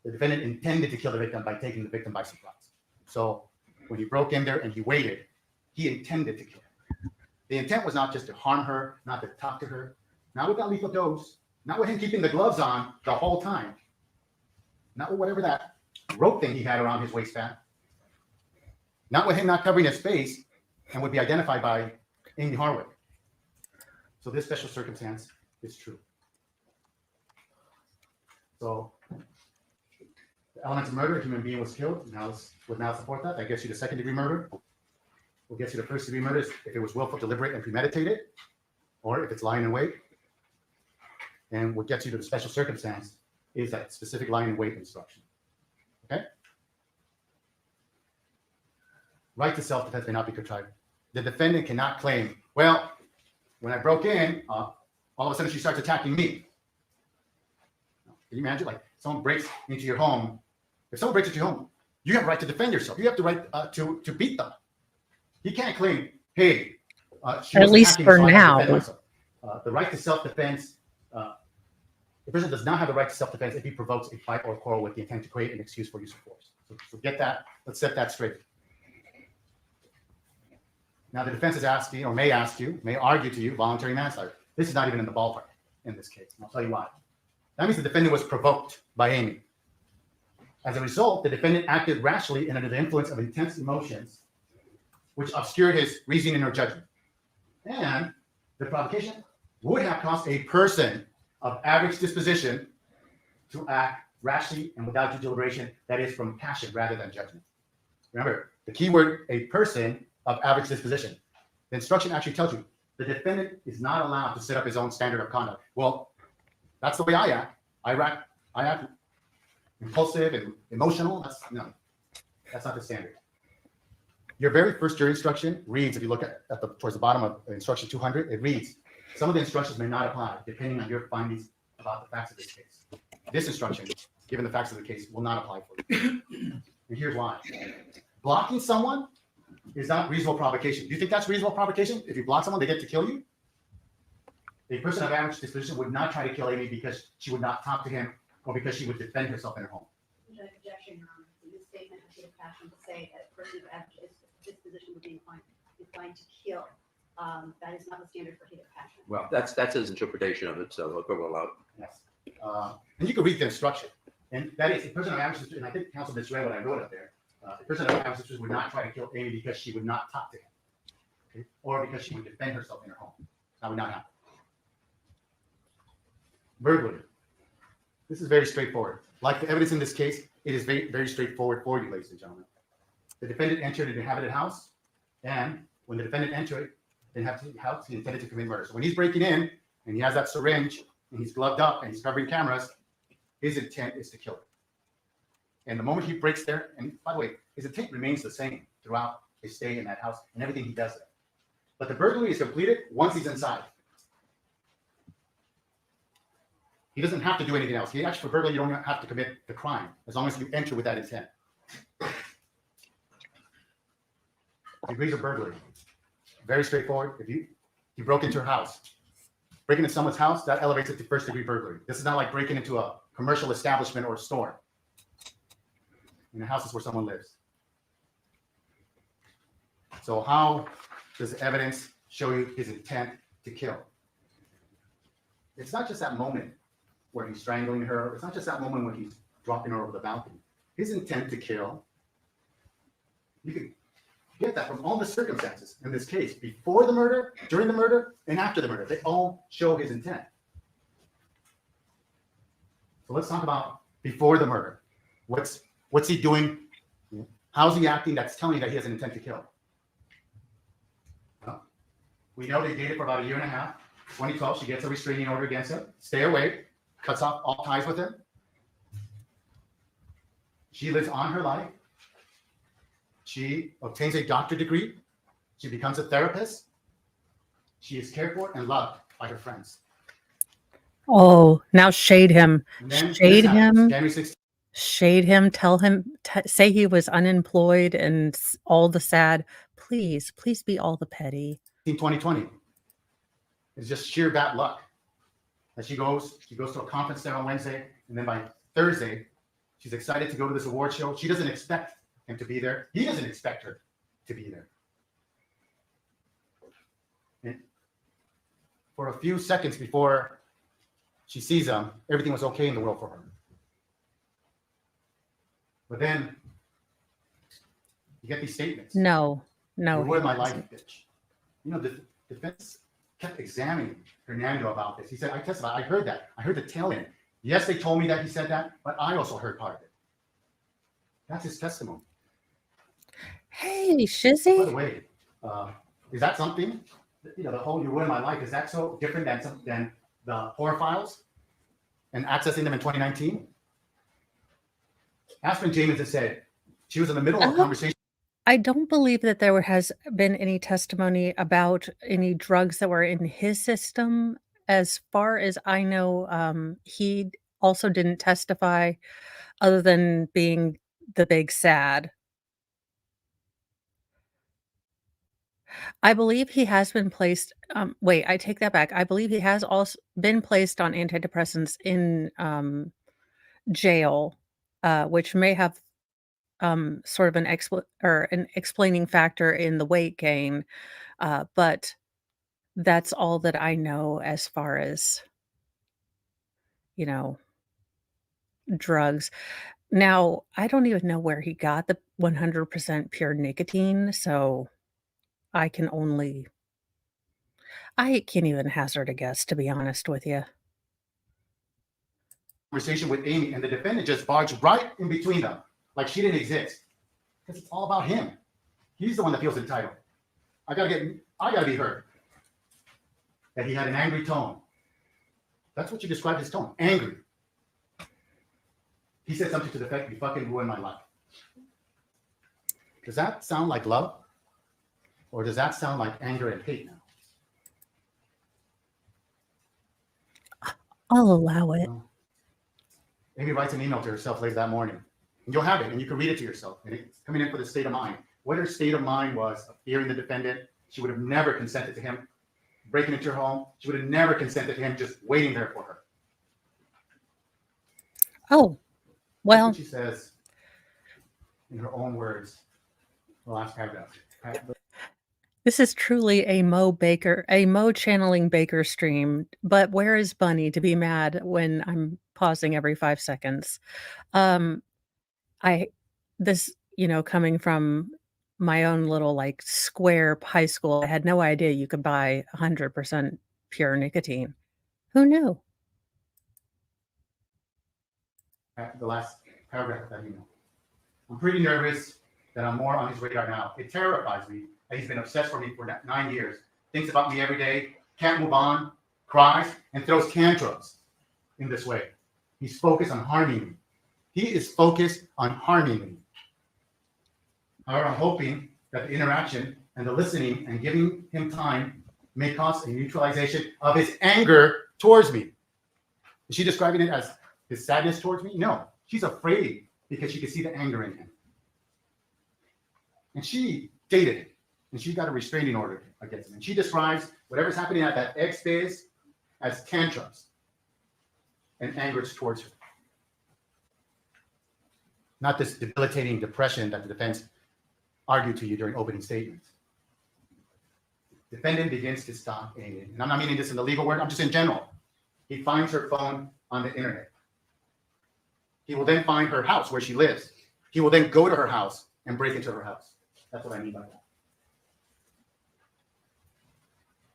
The defendant intended to kill the victim by taking the victim by surprise. So when he broke in there and he waited, he intended to kill her. The intent was not just to harm her, not to talk to her, not with that lethal dose, not with him keeping the gloves on the whole time, not with whatever that rope thing he had around his waistband, not with him not covering his face and would be identified by Amy Harwick. So this special circumstance is true. So the elements of murder, a human being was killed, would now support that. That gets you to second degree murder. Will get you to first degree murder if it was willful, deliberate, and premeditated, or if it's lying in wait. And what gets you to the special circumstance is that specific lying in wait instruction. Okay? Right to self-defense may not be contrived. The defendant cannot claim, well, when I broke in, all of a sudden she starts attacking me. Can you imagine? Like someone breaks into your home. If someone breaks into your home, you have the right to defend yourself. You have the right to beat them. He can't claim, hey, she at was least attacking me, for so I have to defend now. myself. The right to self-defense, the person does not have the right to self-defense if he provokes a fight or a quarrel with the intent to create an excuse for use of force. So get that. Let's set that straight. Now the defense is asking, or may argue to you, voluntary manslaughter. This is not even in the ballpark in this case. And I'll tell you why. That means the defendant was provoked by Amy. As a result, the defendant acted rashly and under the influence of intense emotions, which obscured his reasoning or judgment. And the provocation would have caused a person of average disposition to act rashly and without due deliberation, that is from passion rather than judgment. Remember, the key word, a person of average disposition. The instruction actually tells you the defendant is not allowed to set up his own standard of conduct. Well, that's the way I act. I act impulsive and emotional. That's not the standard. Your very first jury instruction reads, if you look at towards the bottom of instruction 200, it reads, some of the instructions may not apply depending on your findings about the facts of this case. This instruction, given the facts of the case, will not apply for you. And here's why. Blocking someone is not reasonable provocation. Do you think that's reasonable provocation? If you block someone, they get to kill you? A person of average disposition would not try to kill Amy because she would not talk to him or because she would defend herself in her home. Objection, Your Honor. This statement has the passion to say that a person of average disposition would be inclined to kill. That is not the standard for hate of passion. Well, that's his interpretation of it, so we'll go allow. Yes. And you can read the instruction. And that is, a person of average disposition, and I think counsel misread what I wrote up there. A person of average disposition would not try to kill Amy because she would not talk to him, okay? Or because she would defend herself in her home. That would not happen. Burglary. This is very straightforward. Like the evidence in this case, it is very, very straightforward for you, ladies and gentlemen. The defendant entered an inhabited house. And when the defendant entered, he intended to commit murder. So when he's breaking in and he has that syringe and he's gloved up and he's covering cameras, his intent is to kill her. And the moment he breaks there, and by the way, his intent remains the same throughout his stay in that house and everything he does there. But the burglary is completed once he's inside. He doesn't have to do anything else. Actually, for burglary, you don't have to commit the crime as long as you enter with that intent. Degrees of burglary. Very straightforward. If you broke into your house, breaking into someone's house, that elevates it to first degree burglary. This is not like breaking into a commercial establishment or a store. And the house is where someone lives. So how does evidence show you his intent to kill? It's not just that moment where he's strangling her. It's not just that moment when he's dropping her over the balcony. His intent to kill, you can get that from all the circumstances in this case, before the murder, during the murder, and after the murder. They all show his intent. So let's talk about before the murder. What's he doing? How's he acting that's telling you that he has an intent to kill? Well, we know they dated for about a year and a half. 2012, she gets a restraining order against him. Stay away. Cuts off all ties with him. She lives on her life. She obtains a doctorate degree. She becomes a therapist. She is cared for and loved by her friends. Oh, now shade him. And then Shade this happens, him. January 16th, Shade him. Tell him, say he was unemployed and all the sad. Please be all the petty. 2020. It's just sheer bad luck. That she goes to a conference there on Wednesday, and then by Thursday, she's excited to go to this award show. She doesn't expect him to be there. He doesn't expect her to be there. And for a few seconds before she sees him, everything was okay in the world for her. But then you get these statements. No. You ruined my he life, wasn't. bitch. You know, the defense kept examining Hernando about this. He said, I testified. I heard that. I heard the tail end. Yes, they told me that he said that, but I also heard part of it. That's his testimony. Hey, By the Shizzy. way, is that something? You know, the whole "you ruined my life." Is that so different than the horror files and accessing them in 2019? Aspen Jamison said she was in the middle of a conversation. I don't believe that there has been any testimony about any drugs that were in his system. As far as I know, he also didn't testify other than being the big sad. I believe he has been placed, wait, I take that back. I believe he has also been placed on antidepressants in, jail, which may have, sort of an explaining factor in the weight gain, but that's all that I know as far as, you know, drugs. Now, I don't even know where he got the 100% pure nicotine, so I can only I can't even hazard a guess, to be honest with you. Conversation with Amy, and the defendant just barged right in between them, like she didn't exist, because it's all about him. He's the one that feels entitled. I gotta be heard. That he had an angry tone. That's what you described his tone, angry. He said something to the effect, "You fucking ruined my life." Does that sound like love? Or does that sound like anger and hate now? I'll allow it. No. Amy writes an email to herself later that morning. And you'll have it, and you can read it to yourself. And it's coming in for the state of mind. What her state of mind was of fearing the defendant. She would have never consented to him breaking into her home. She would have never consented to him just waiting there for her. Oh, That's well, what she says in her own words, the last paragraph. this is truly a Mo channeling Baker stream, but where is Bunny to be mad when I'm pausing every 5 seconds? This, coming from my own little, like, square high school, I had no idea you could buy 100% pure nicotine. Who knew? The last paragraph of that email. I'm pretty nervous that I'm more on his radar now. It terrifies me that he's been obsessed for me for 9 years, thinks about me every day, can't move on, cries, and throws tantrums in this way. He's focused on harming me. He is focused on harming me. However, I'm hoping that the interaction and the listening and giving him time may cause a neutralization of his anger towards me. Is she describing it as his sadness towards me? No, she's afraid because she can see the anger in him. And she dated him, and she got a restraining order against him. And she describes whatever's happening at that ex base as tantrums and anger towards her. Not this debilitating depression that the defense argued to you during opening statements. Defendant begins to stalk Amy. And I'm not meaning this in the legal word, I'm just in general. He finds her phone on the internet. He will then find her house where she lives. He will then go to her house and break into her house. That's what I mean by that.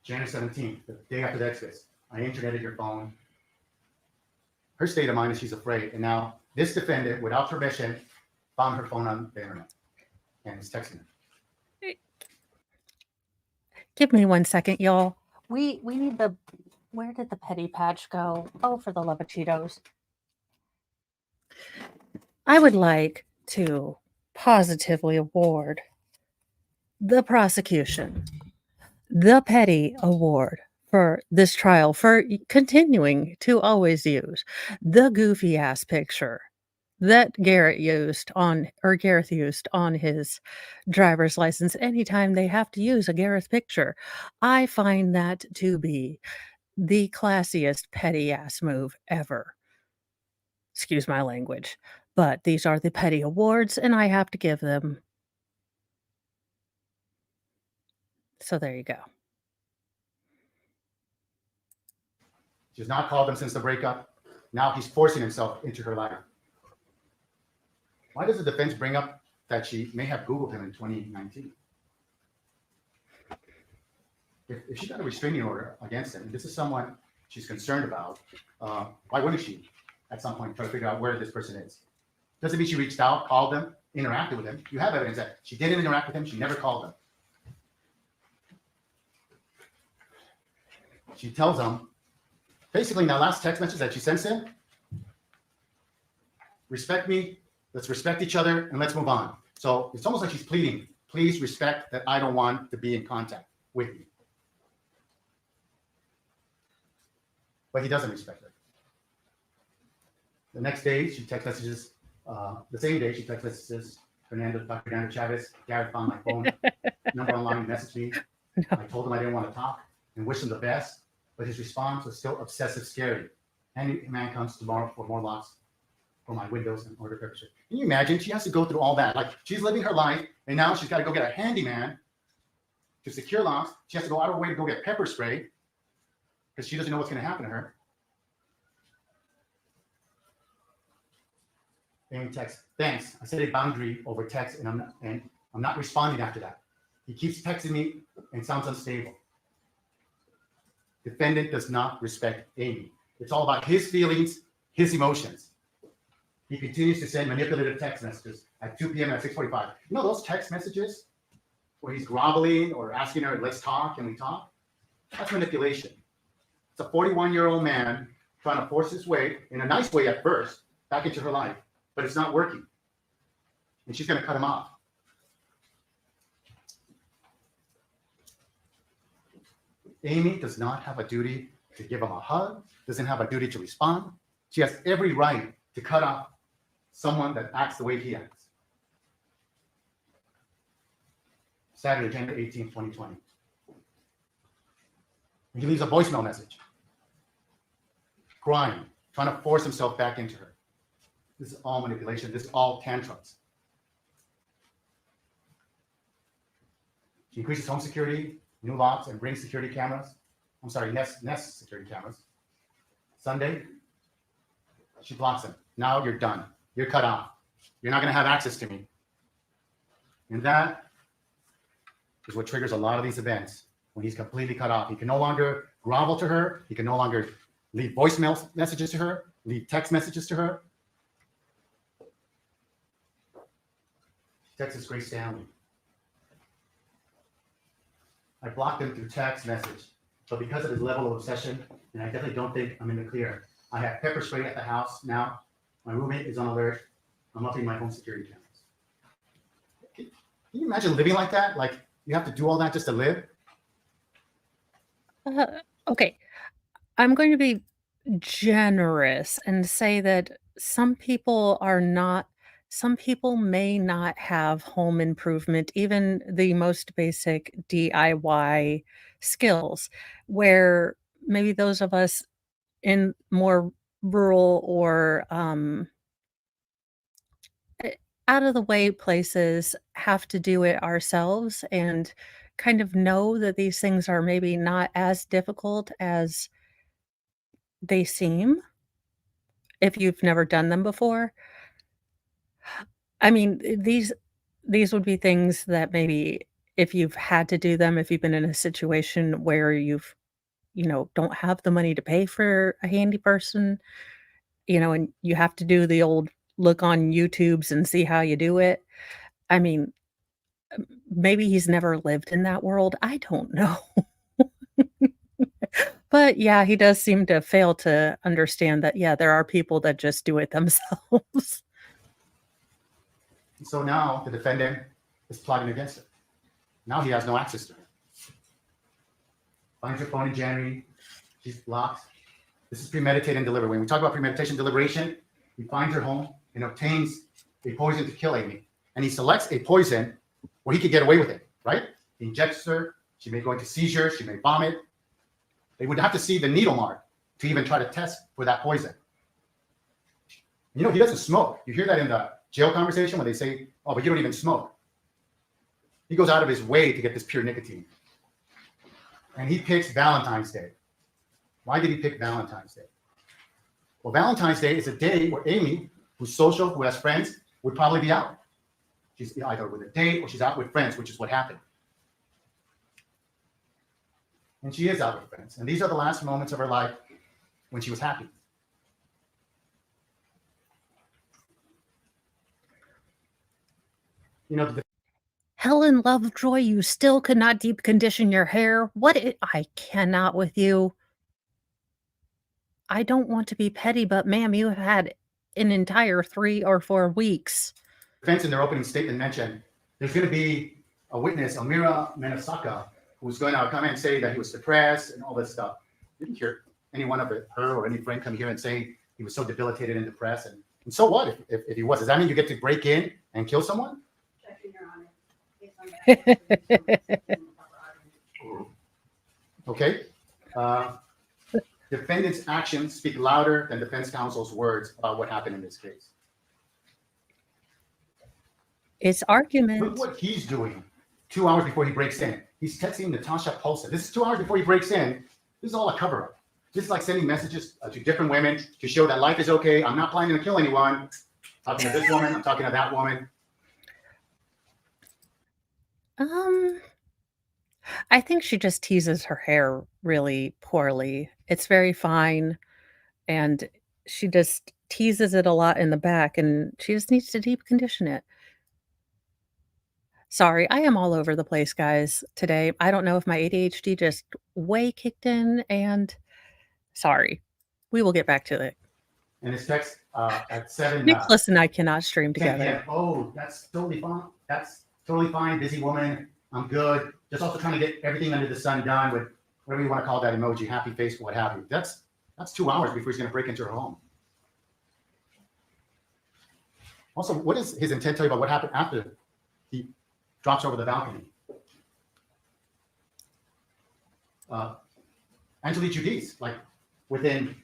January 17th, the day after the exodus, I interneted your phone. Her state of mind is she's afraid. And now this defendant, without permission, found her phone on the internet and is texting her. Give me 1 second, y'all. We need the, where did the petty patch go? Oh, for the love of Cheetos. I would like to positively award the prosecution the petty award for this trial for continuing to always use the goofy ass picture that Garrett used on his driver's license anytime they have to use a Gareth picture. I find that to be the classiest petty ass move ever. Excuse my language, but these are the petty awards and I have to give them. So there you go. She's not called him since the breakup. Now he's forcing himself into her life. Why does the defense bring up that she may have Googled him in 2019? If she got a restraining order against him, this is someone she's concerned about, why wouldn't she at some point try to figure out where this person is? Doesn't mean she reached out, called him, interacted with him. You have evidence that she didn't interact with him. She never called him. She tells him, basically in that last text message that she sends him, respect me, let's respect each other, and let's move on. So it's almost like she's pleading, please respect that I don't want to be in contact with you. But he doesn't respect her. The next day, she text messages, the same day, she text messages Dr. Fernando Chavez, Garrett found my phone number online and messaged me. I told him I didn't want to talk and wish him the best, but his response was still obsessive scary. Handyman comes tomorrow for more locks for my windows and order pepper spray. Can you imagine? She has to go through all that. Like, she's living her life, and now she's got to go get a handyman to secure locks. She has to go out of her way to go get pepper spray because she doesn't know what's going to happen to her. And text, thanks. I set a boundary over text, and I'm not responding after that. He keeps texting me and sounds unstable. Defendant does not respect Amy. It's all about his feelings, his emotions. He continues to send manipulative text messages at 2 p.m. at 6:45. You know those text messages where he's groveling or asking her, let's talk, can we talk? That's manipulation. It's a 41-year-old man trying to force his way, in a nice way at first, back into her life, but it's not working. And she's going to cut him off. Amy does not have a duty to give him a hug, doesn't have a duty to respond. She has every right to cut off someone that acts the way he acts. Saturday, January 18, 2020. He leaves a voicemail message, crying, trying to force himself back into her. This is all manipulation. This is all tantrums. She increases home security, new locks, and brings security cameras. I'm sorry, Nest security cameras. Sunday, she blocks him. Now you're done. You're cut off. You're not going to have access to me. And that is what triggers a lot of these events when he's completely cut off. He can no longer grovel to her. He can no longer leave voicemail messages to her, leave text messages to her. Texas Grace Stanley. I blocked him through text message. But because of his level of obsession, and I definitely don't think I'm in the clear, I have pepper spray at the house now. My roommate is on alert. I'm upping my home security cameras. Can you imagine living like that? Like you have to do all that just to live? Uh, okay, I'm going to be generous and say that some people may not have home improvement, even the most basic DIY skills, where maybe those of us in more rural or out of the way places have to do it ourselves and kind of know that these things are maybe not as difficult as they seem if you've never done them before. I mean, these would be things that maybe if you've had to do them, if you've been in a situation where don't have the money to pay for a handy person, and you have to do the old look on YouTubes and see how you do it. I mean, maybe he's never lived in that world. I don't know. But yeah, he does seem to fail to understand that, yeah, there are people that just do it themselves. So now the defendant is plotting against it. Now he has no access to her. Finds her phone in January. She's blocked. This is premeditated and deliberate. When we talk about premeditation deliberation, he finds her home and obtains a poison to kill Amy. And he selects a poison where he could get away with it, right? He injects her. She may go into seizure. She may vomit. They would have to see the needle mark to even try to test for that poison. He doesn't smoke. You hear that in the jail conversation when they say, oh, but you don't even smoke. He goes out of his way to get this pure nicotine. And he picks Valentine's Day. Why did he pick Valentine's Day? Well, Valentine's Day is a day where Amy, who's social, who has friends, would probably be out. She's either with a date or she's out with friends, which is what happened. And she is out with friends. And these are the last moments of her life when she was happy. Helen Lovejoy, you still could not deep condition your hair. I cannot with you. I don't want to be petty, but ma'am, you have had an entire 3 or 4 weeks. Defense in their opening statement mentioned there's going to be a witness, Amira Menasaka, who's going to come in and say that he was depressed and all this stuff. Didn't hear any one of her or any friend come here and say he was so debilitated and depressed. And so what if he was? Does that mean you get to break in and kill someone? Okay. Defendant's actions speak louder than defense counsel's words about what happened in this case. It's argument. Look what he's doing 2 hours before he breaks in. He's texting Natasha Paulson. This is 2 hours before he breaks in. This is all a cover-up. This is like sending messages to different women to show that life is okay. I'm not planning to kill anyone. Talking to this woman. I'm talking to that woman. I think she just teases her hair really poorly. It's very fine, and she just teases it a lot in the back, and she just needs to deep condition it. Sorry, I am all over the place, guys, today. I don't know if my ADHD just way kicked in, and sorry. We will get back to it. And his text at 7. Nicholas and I cannot stream 10 together. p.m. Oh, that's totally fine. That's totally fine. Busy woman. I'm good. Just also trying to get everything under the sun done with whatever you want to call that emoji, happy face, what have you. That's 2 hours before he's going to break into her home. Also, what does his intent tell you about what happened after he drops over the balcony? Angelique Judice, like within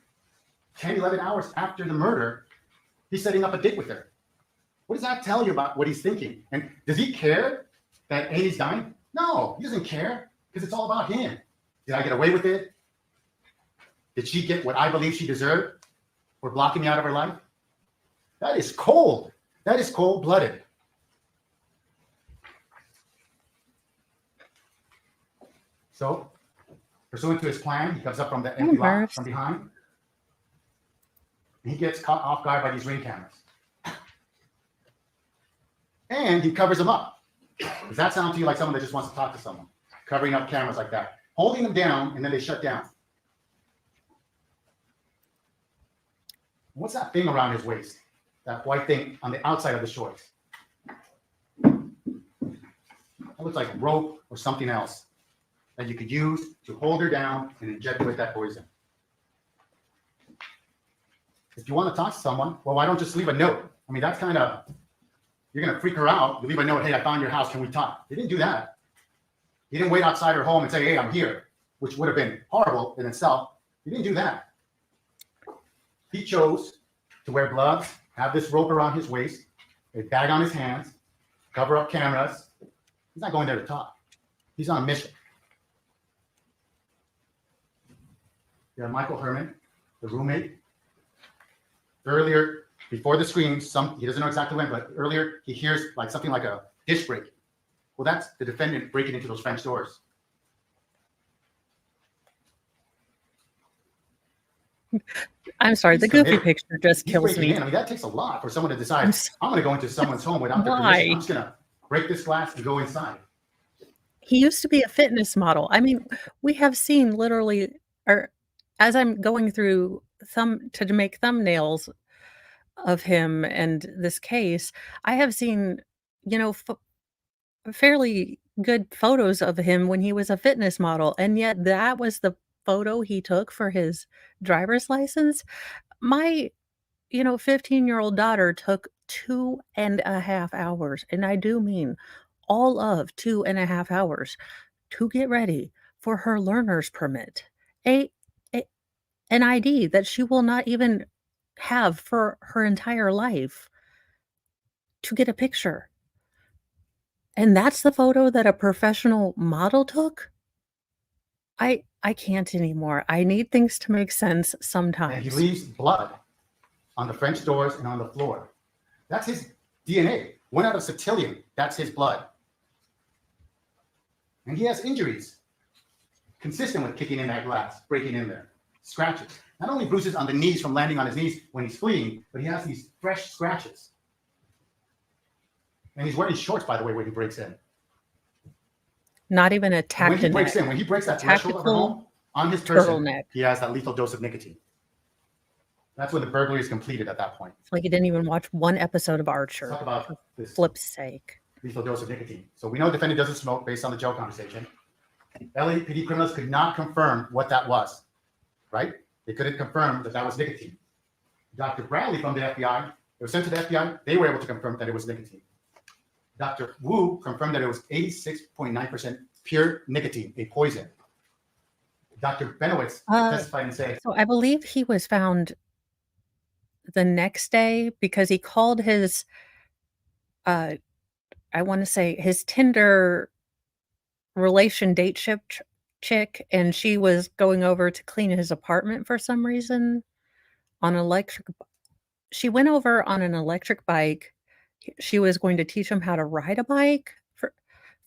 10, 11 hours after the murder, he's setting up a date with her. What does that tell you about what he's thinking? And does he care that Amy's dying? No, he doesn't care because it's all about him. Did I get away with it? Did she get what I believe she deserved for blocking me out of her life? That is cold. That is cold-blooded. So, pursuant to his plan, he comes up from the empty lot from behind. And he gets caught off guard by these ring cameras. And he covers them up. Does that sound to you like someone that just wants to talk to someone? covering up cameras like that, holding them down, and then they shut down. What's that thing around his waist? That white thing on the outside of the shorts? That looks like rope or something else that you could use to hold her down and inject her with that poison. If you want to talk to someone, well, why don't just leave a note? I mean, that's kind of, you're going to freak her out. You leave a note, hey, I found your house. Can we talk? They didn't do that. He didn't wait outside her home and say, hey, I'm here, which would have been horrible in itself. He didn't do that. He chose to wear gloves, have this rope around his waist, a bag on his hands, cover up cameras. He's not going there to talk. He's on a mission. You have Michael Herman, the roommate. Earlier, before the scream, he doesn't know exactly when, but earlier he hears like something like a dish breaking. Well, that's the defendant breaking into those French doors. I'm sorry, He's the goofy committed. picture just He's kills breaking me. in. I mean, that takes a lot for someone to decide, I'm so- I'm going to go into someone's home without their Why? permission. I'm just going to break this glass and go inside. He used to be a fitness model. I mean, we have seen literally, or as I'm going through to make thumbnails of him and this case, I have seen, you know, fairly good photos of him when he was a fitness model, and yet that was the photo he took for his driver's license. My, 15-year-old daughter took 2.5 hours, and I do mean all of 2.5 hours to get ready for her learner's permit, a a an ID that she will not even have for her entire life, to get a picture. And that's the photo that a professional model took? I can't anymore. I need things to make sense And he sometimes. leaves blood on the French doors and on the floor. That's his DNA. 1 out of septillion, that's his blood. And he has injuries consistent with kicking in that glass, breaking in there, scratches. Not only bruises on the knees from landing on his knees when he's fleeing, but he has these fresh scratches. And he's wearing shorts, by the way, when he breaks in. Not even a And when he breaks tactical in, when he breaks that threshold of her home, on his person, turtleneck. he has that lethal dose of nicotine. That's when the burglary is completed at that point. It's like he didn't even watch one episode of Archer, Talk for about this flip's sake. lethal dose of nicotine. So we know the defendant doesn't smoke based on the jail conversation. LAPD criminals could not confirm what that was, right? They couldn't confirm that that was nicotine. Dr. Bradley from the FBI, it was sent to the FBI, they were able to confirm that it was nicotine. Dr. Wu confirmed that it was 86.9% pure nicotine, a poison. Dr. Benowitz testified and said, So I believe he was found the next day because he called his, I want to say his Tinder relationship chick, and she was going over to clean his apartment for some reason on she went over on an electric bike. She was going to teach him how to ride a bike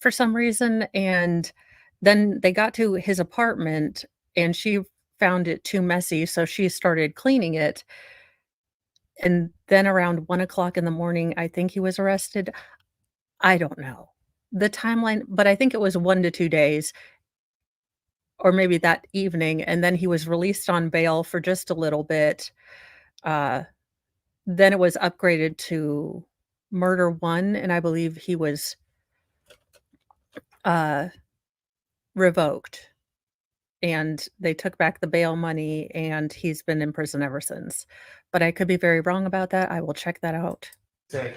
for some reason, and then they got to his apartment, and she found it too messy, so she started cleaning it, and then around 1 o'clock in the morning, I think he was arrested. I don't know the timeline, but I think it was 1 to 2 days, or maybe that evening, and then he was released on bail for just a little bit. Then it was upgraded to murder 1, and I believe he was, revoked, and they took back the bail money, and he's been in prison ever since. But I could be very wrong about that. I will check that out. say,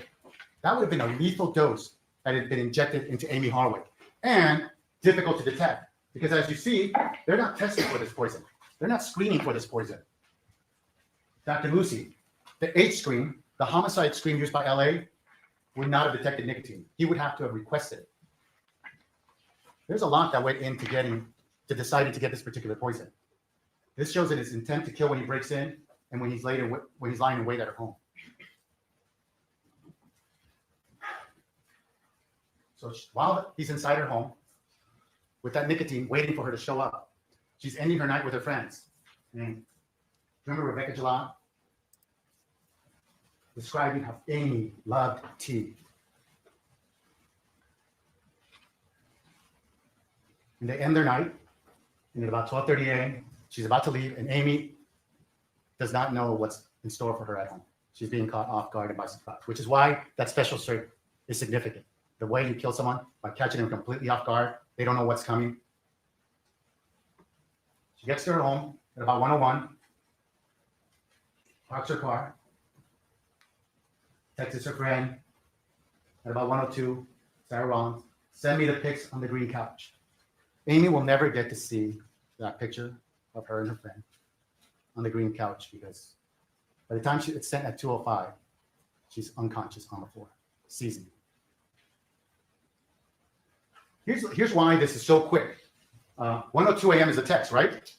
that would have been a lethal dose that had been injected into Amy Harwick, and difficult to detect because, as you see, they're not testing for this poison. They're not screening for this poison. Dr. Lucy, the H screen, the homicide screen used by LA, would not have detected nicotine. He would have to have requested it. There's a lot that went into deciding to get this particular poison. This shows that his intent to kill when he breaks in and when he's lying in wait at her home. So while he's inside her home with that nicotine waiting for her to show up, she's ending her night with her friends. And remember Rebecca Jalad describing how Amy loved tea. And they end their night. And at about 12:30 a.m., she's about to leave, and Amy does not know what's in store for her at home. She's being caught off guard and by surprise, which is why that special cert is significant. The way you kill someone by catching them completely off guard, they don't know what's coming. She gets to her home at about 1:01, parks her car, texts her friend at about 1:02, Sarah Rollins, send me the pics on the green couch. Amy will never get to see that picture of her and her friend on the green couch because by the time it's sent at 2:05, she's unconscious on the floor, seizing. Here's why this is so quick. 1:02 a.m. is the text, right?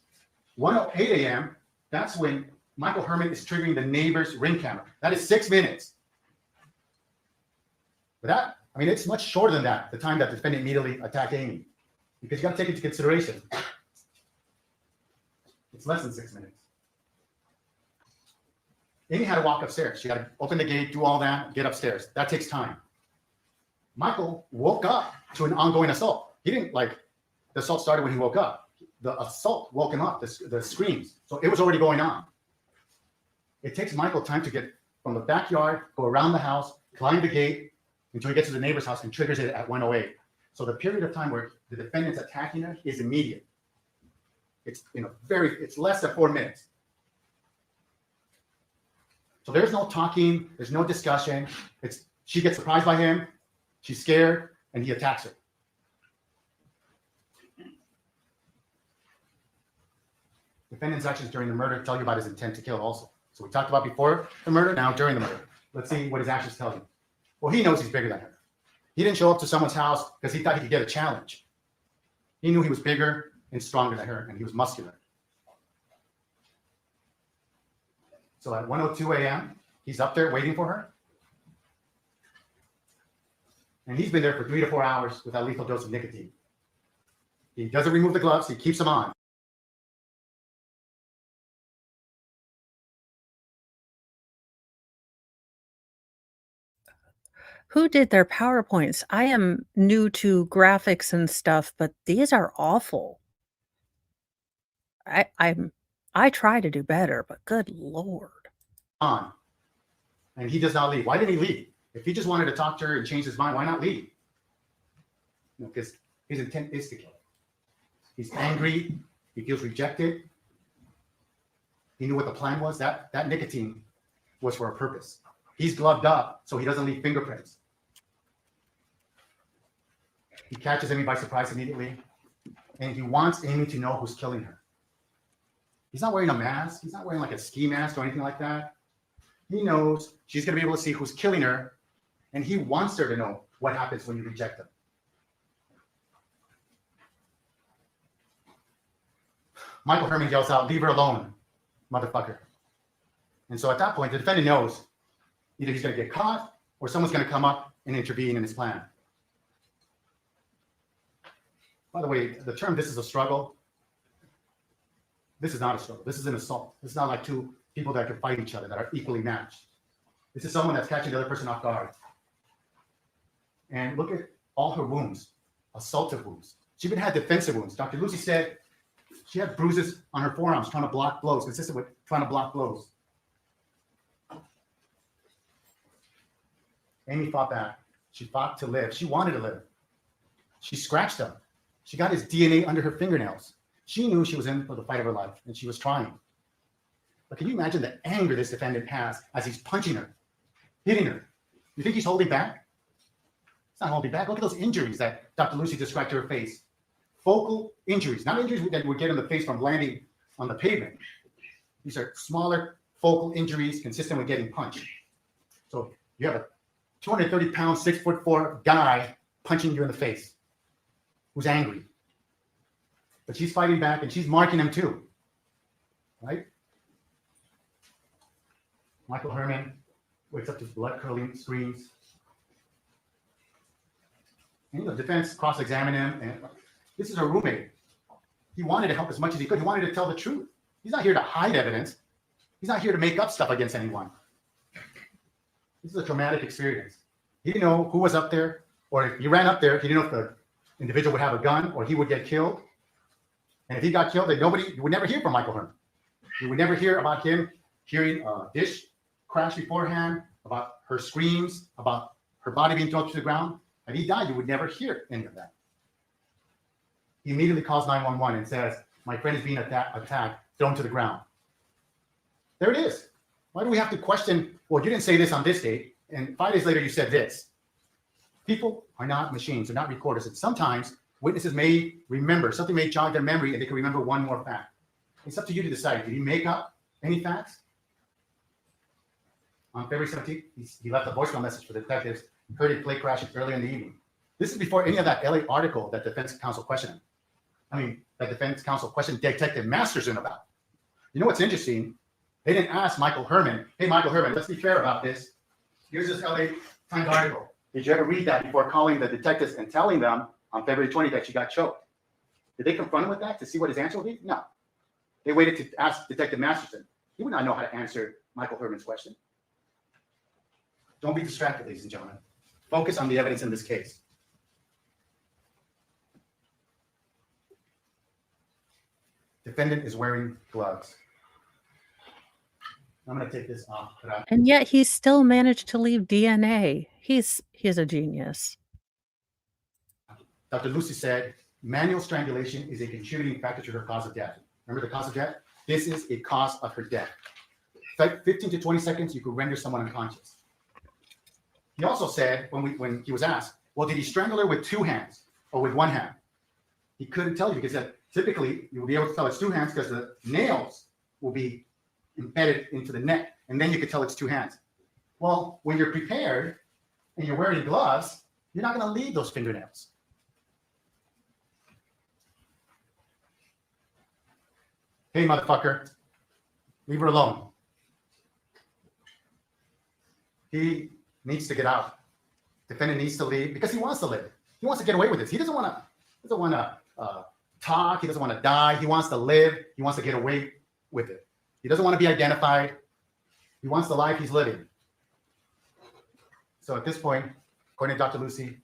1:08 a.m., that's when Michael Herman is triggering the neighbor's Ring camera. That is 6 minutes. But that, I mean, it's much shorter than that, the time that the defendant immediately attacked Amy. Because you got to take into consideration, it's less than 6 minutes. Amy had to walk upstairs. She had to open the gate, do all that, get upstairs. That takes time. Michael woke up to an ongoing assault. He didn't the assault started when he woke up. The assault woke him up, the screams. So it was already going on. It takes Michael time to get from the backyard, go around the house, climb the gate until he gets to the neighbor's house and triggers it at 1:08. So the period of time where the defendant's attacking her is immediate. It's it's less than 4 minutes. So there's no talking, there's no discussion. She gets surprised by him, she's scared, and he attacks her. Defendant's actions during the murder tell you about his intent to kill also. So we talked about before the murder, now during the murder. Let's see what his actions tell you. Well, he knows he's bigger than her. He didn't show up to someone's house because he thought he could get a challenge. He knew he was bigger and stronger than her, and he was muscular. So at 1:02 a.m., he's up there waiting for her. And he's been there for 3 to 4 hours with a lethal dose of nicotine. He doesn't remove the gloves, he keeps them on. Who did their PowerPoints? I am new to graphics and stuff, but these are awful. I try to do better, but good lord. On. And he does not leave. Why did he leave? If he just wanted to talk to her and change his mind, why not leave? Because his intent is to kill. He's angry. He feels rejected. He knew what the plan was. That nicotine was for a purpose. He's gloved up so he doesn't leave fingerprints. He catches Amy by surprise immediately, and he wants Amy to know who's killing her. He's not wearing a mask. He's not wearing like a ski mask or anything like that. He knows she's going to be able to see who's killing her, and he wants her to know what happens when you reject them. Michael Herman yells out, "Leave her alone, motherfucker." And so at that point, the defendant knows either he's going to get caught or someone's going to come up and intervene in his plan. By the way, the term "this is a struggle," this is not a struggle. This is an assault. This is not like two people that can fight each other that are equally matched. This is someone that's catching the other person off guard. And look at all her wounds, assaultive wounds. She even had defensive wounds. Dr. Lucy said she had bruises on her forearms trying to block blows, consistent with trying to block blows. Amy fought back. She fought to live. She wanted to live. She scratched him. She got his DNA under her fingernails. She knew she was in for the fight of her life, and she was trying. But can you imagine the anger this defendant has as he's punching her, hitting her? You think he's holding back? He's not holding back. Look at those injuries that Dr. Lucy described to her face. Focal injuries, not injuries that would get in the face from landing on the pavement. These are smaller focal injuries consistent with getting punched. So you have a 230-pound, 6'4" guy punching you in the face who's angry. But she's fighting back and she's marking him too, right? Michael Herman wakes up to blood-curdling screams. And the defense cross-examined him, and this is her roommate. He wanted to help as much as he could. He wanted to tell the truth. He's not here to hide evidence. He's not here to make up stuff against anyone. This is a traumatic experience. He didn't know who was up there, or if he ran up there, he didn't know if the individual would have a gun or he would get killed. And if he got killed, then you would never hear from Michael Herman. You would never hear about him hearing a dish crash beforehand, about her screams, about her body being thrown to the ground. If he died, you would never hear any of that. He immediately calls 911 and says, my friend is being attacked, thrown to the ground. There it is. Why do we have to question, well, you didn't say this on this date, and 5 days later you said this? People are not machines, they're not recorders. And sometimes witnesses may remember, something may jog their memory and they can remember one more fact. It's up to you to decide. Did he make up any facts? On February 17th, he left a voicemail message for the detectives, heard a plane crash earlier in the evening. This is before any of that LA article that defense counsel questioned him. That defense counsel questioned Detective Masterson about. You know what's interesting? They didn't ask Michael Herman, hey, Michael Herman, let's be fair about this. Here's this LA Times article. Did you ever read that before calling the detectives and telling them on February 20th that she got choked? Did they confront him with that to see what his answer would be? No. They waited to ask Detective Masterson. He would not know how to answer Michael Herman's question. Don't be distracted, ladies and gentlemen. Focus on the evidence in this case. Defendant is wearing gloves. I'm going to take this off. And yet he still managed to leave DNA. He's a genius. Dr. Lucy said, manual strangulation is a contributing factor to her cause of death. Remember the cause of death? This is a cause of her death. 15 to 20 seconds, you could render someone unconscious. He also said, when he was asked, well, did he strangle her with 2 hands or with 1 hand? He couldn't tell you because typically you will be able to tell it's 2 hands because the nails will be embedded into the neck, and then you could tell it's 2 hands. Well, when you're prepared and you're wearing gloves, you're not going to leave those fingernails. Hey, motherfucker, leave her alone. He needs to get out. Defendant needs to leave because he wants to live. He wants to get away with this. He doesn't want to talk. He doesn't want to die. He wants to live. He wants to get away with it. He doesn't want to be identified. He wants the life he's living. So at this point, according to Dr. Lucy,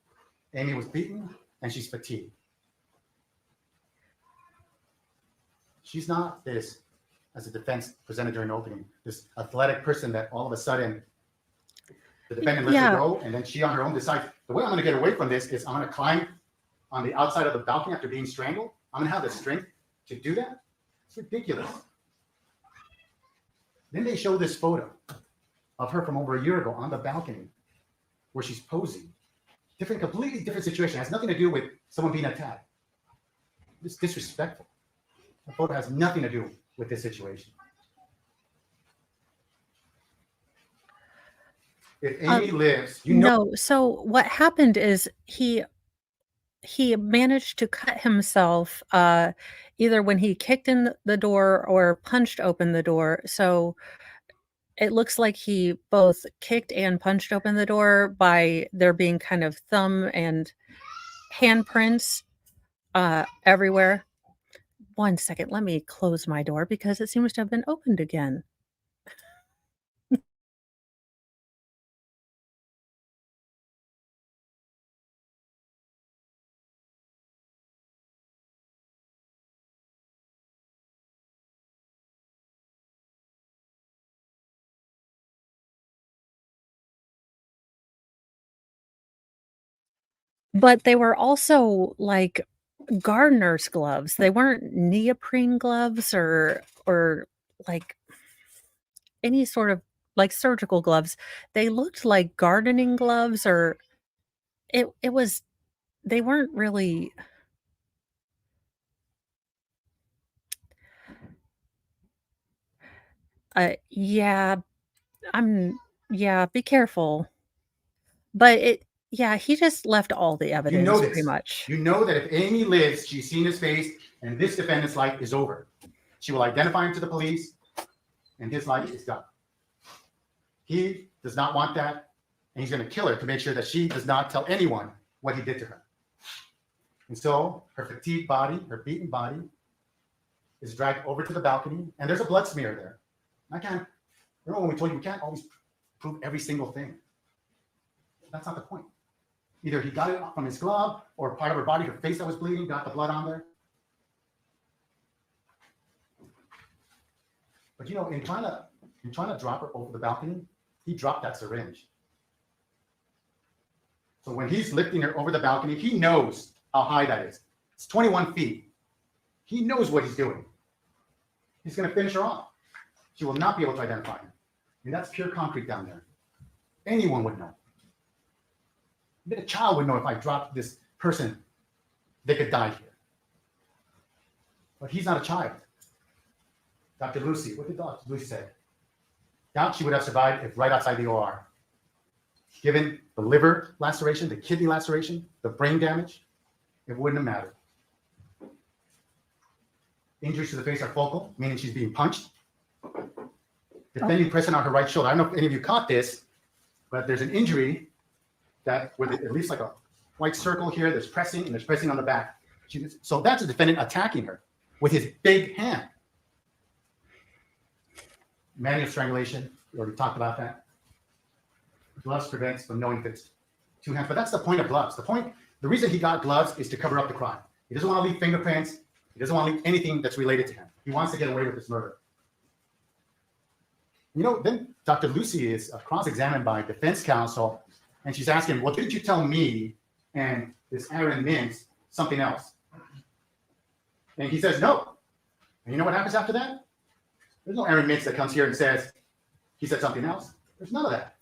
Amy was beaten and she's fatigued. She's not this, as the defense presented during the opening, this athletic person that all of a sudden the defendant lets her go, and then she on her own decides, the way I'm going to get away from this is I'm going to climb on the outside of the balcony after being strangled. I'm going to have the strength to do that. It's ridiculous. Then they show this photo of her from over a year ago on the balcony where she's posing. Completely different situation. It has nothing to do with someone being attacked. It's disrespectful. The photo has nothing to do with this situation. If Amy lives, No, so what happened is he managed to cut himself either when he kicked in the door or punched open the door. So it looks like he both kicked and punched open the door by there being kind of thumb and handprints everywhere. 1 second, let me close my door because it seems to have been opened again. But they were also like gardener's gloves. They weren't neoprene gloves or like any sort of like surgical gloves. They looked like gardening gloves or it was they weren't really yeah, be careful. But he just left all the evidence you know this. pretty much. You know that if Amy lives, she's seen his face, and this defendant's life is over. She will identify him to the police, and his life is done. He does not want that, and he's going to kill her to make sure that she does not tell anyone what he did to her. And so her fatigued body, her beaten body, is dragged over to the balcony, and there's a blood smear there. Remember when we told you we can't always prove every single thing. That's not the point. Either he got it from his glove or part of her body, her face that was bleeding, got the blood on there. But you know, in trying to drop her over the balcony, he dropped that syringe. So when he's lifting her over the balcony, he knows how high that is. It's 21 feet. He knows what he's doing. He's going to finish her off. She will not be able to identify him. And that's pure concrete down there. Anyone would know. Even a child would know if I dropped this person, they could die here. But he's not a child. Dr. Lucy, what did Dr. Lucy say? Doubt she would have survived if right outside the OR. Given the liver laceration, the kidney laceration, the brain damage, it wouldn't have mattered. Injuries to the face are focal, meaning she's being punched. Defending pressing on her right shoulder. I don't know if any of you caught this, but there's an injury that with at least like a white circle here, there's pressing and there's pressing on the back. So that's a defendant attacking her with his big hand. Manual strangulation, we already talked about that. Gloves prevents from knowing if it's two hands, but that's the point of gloves. The reason he got gloves is to cover up the crime. He doesn't want to leave fingerprints. He doesn't want to leave anything that's related to him. He wants to get away with this murder. You know, then Dr. Lucy is cross-examined by defense counsel, and she's asking, well, didn't you tell me and this Aaron Mintz something else? And he says, no. And you know what happens after that? There's no Aaron Mintz that comes here and says, he said something else. There's none of that.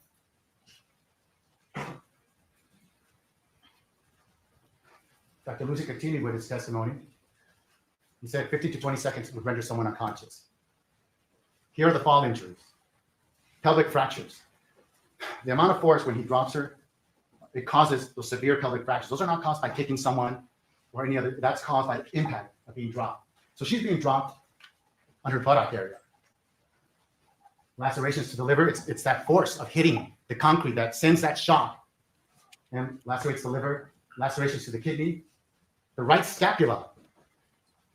Dr. Lucy continued with his testimony. He said 15 to 20 seconds would render someone unconscious. Here are the fall injuries. Pelvic fractures. The amount of force when he drops her, it causes those severe pelvic fractures. Those are not caused by kicking someone or any other, that's caused by the impact of being dropped. So she's being dropped on her buttock area. Lacerations to the liver, it's that force of hitting the concrete that sends that shock and lacerates the liver. Lacerations to the kidney. The right scapula,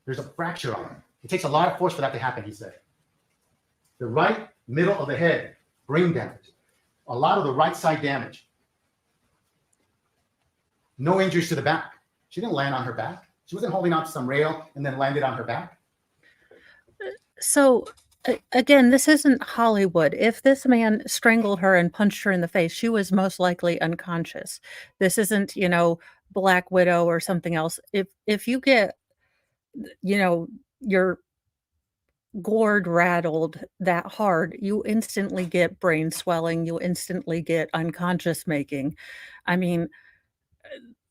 there's a fracture on it. It takes a lot of force for that to happen, he said. The right middle of the head, brain damage. A lot of the right side damage. No injuries to the back. She didn't land on her back. She wasn't holding on to some rail and then landed on her back. So again, this isn't Hollywood. If this man strangled her and punched her in the face, she was most likely unconscious. This isn't, Black Widow or something else. If you get, your gourd rattled that hard, you instantly get brain swelling, you instantly get unconscious making. I mean,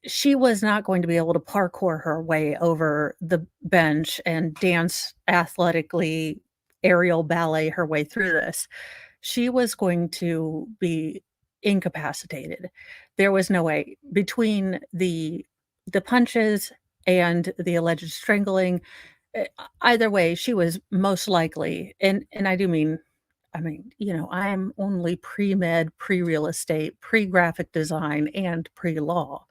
she was not going to be able to parkour her way over the bench and dance athletically, aerial ballet her way through this. She was going to be incapacitated. There was no way between the punches and the alleged strangling. Either way, she was most likely, and I do mean, I am only pre-med, pre-real estate, pre-graphic design, and pre-law.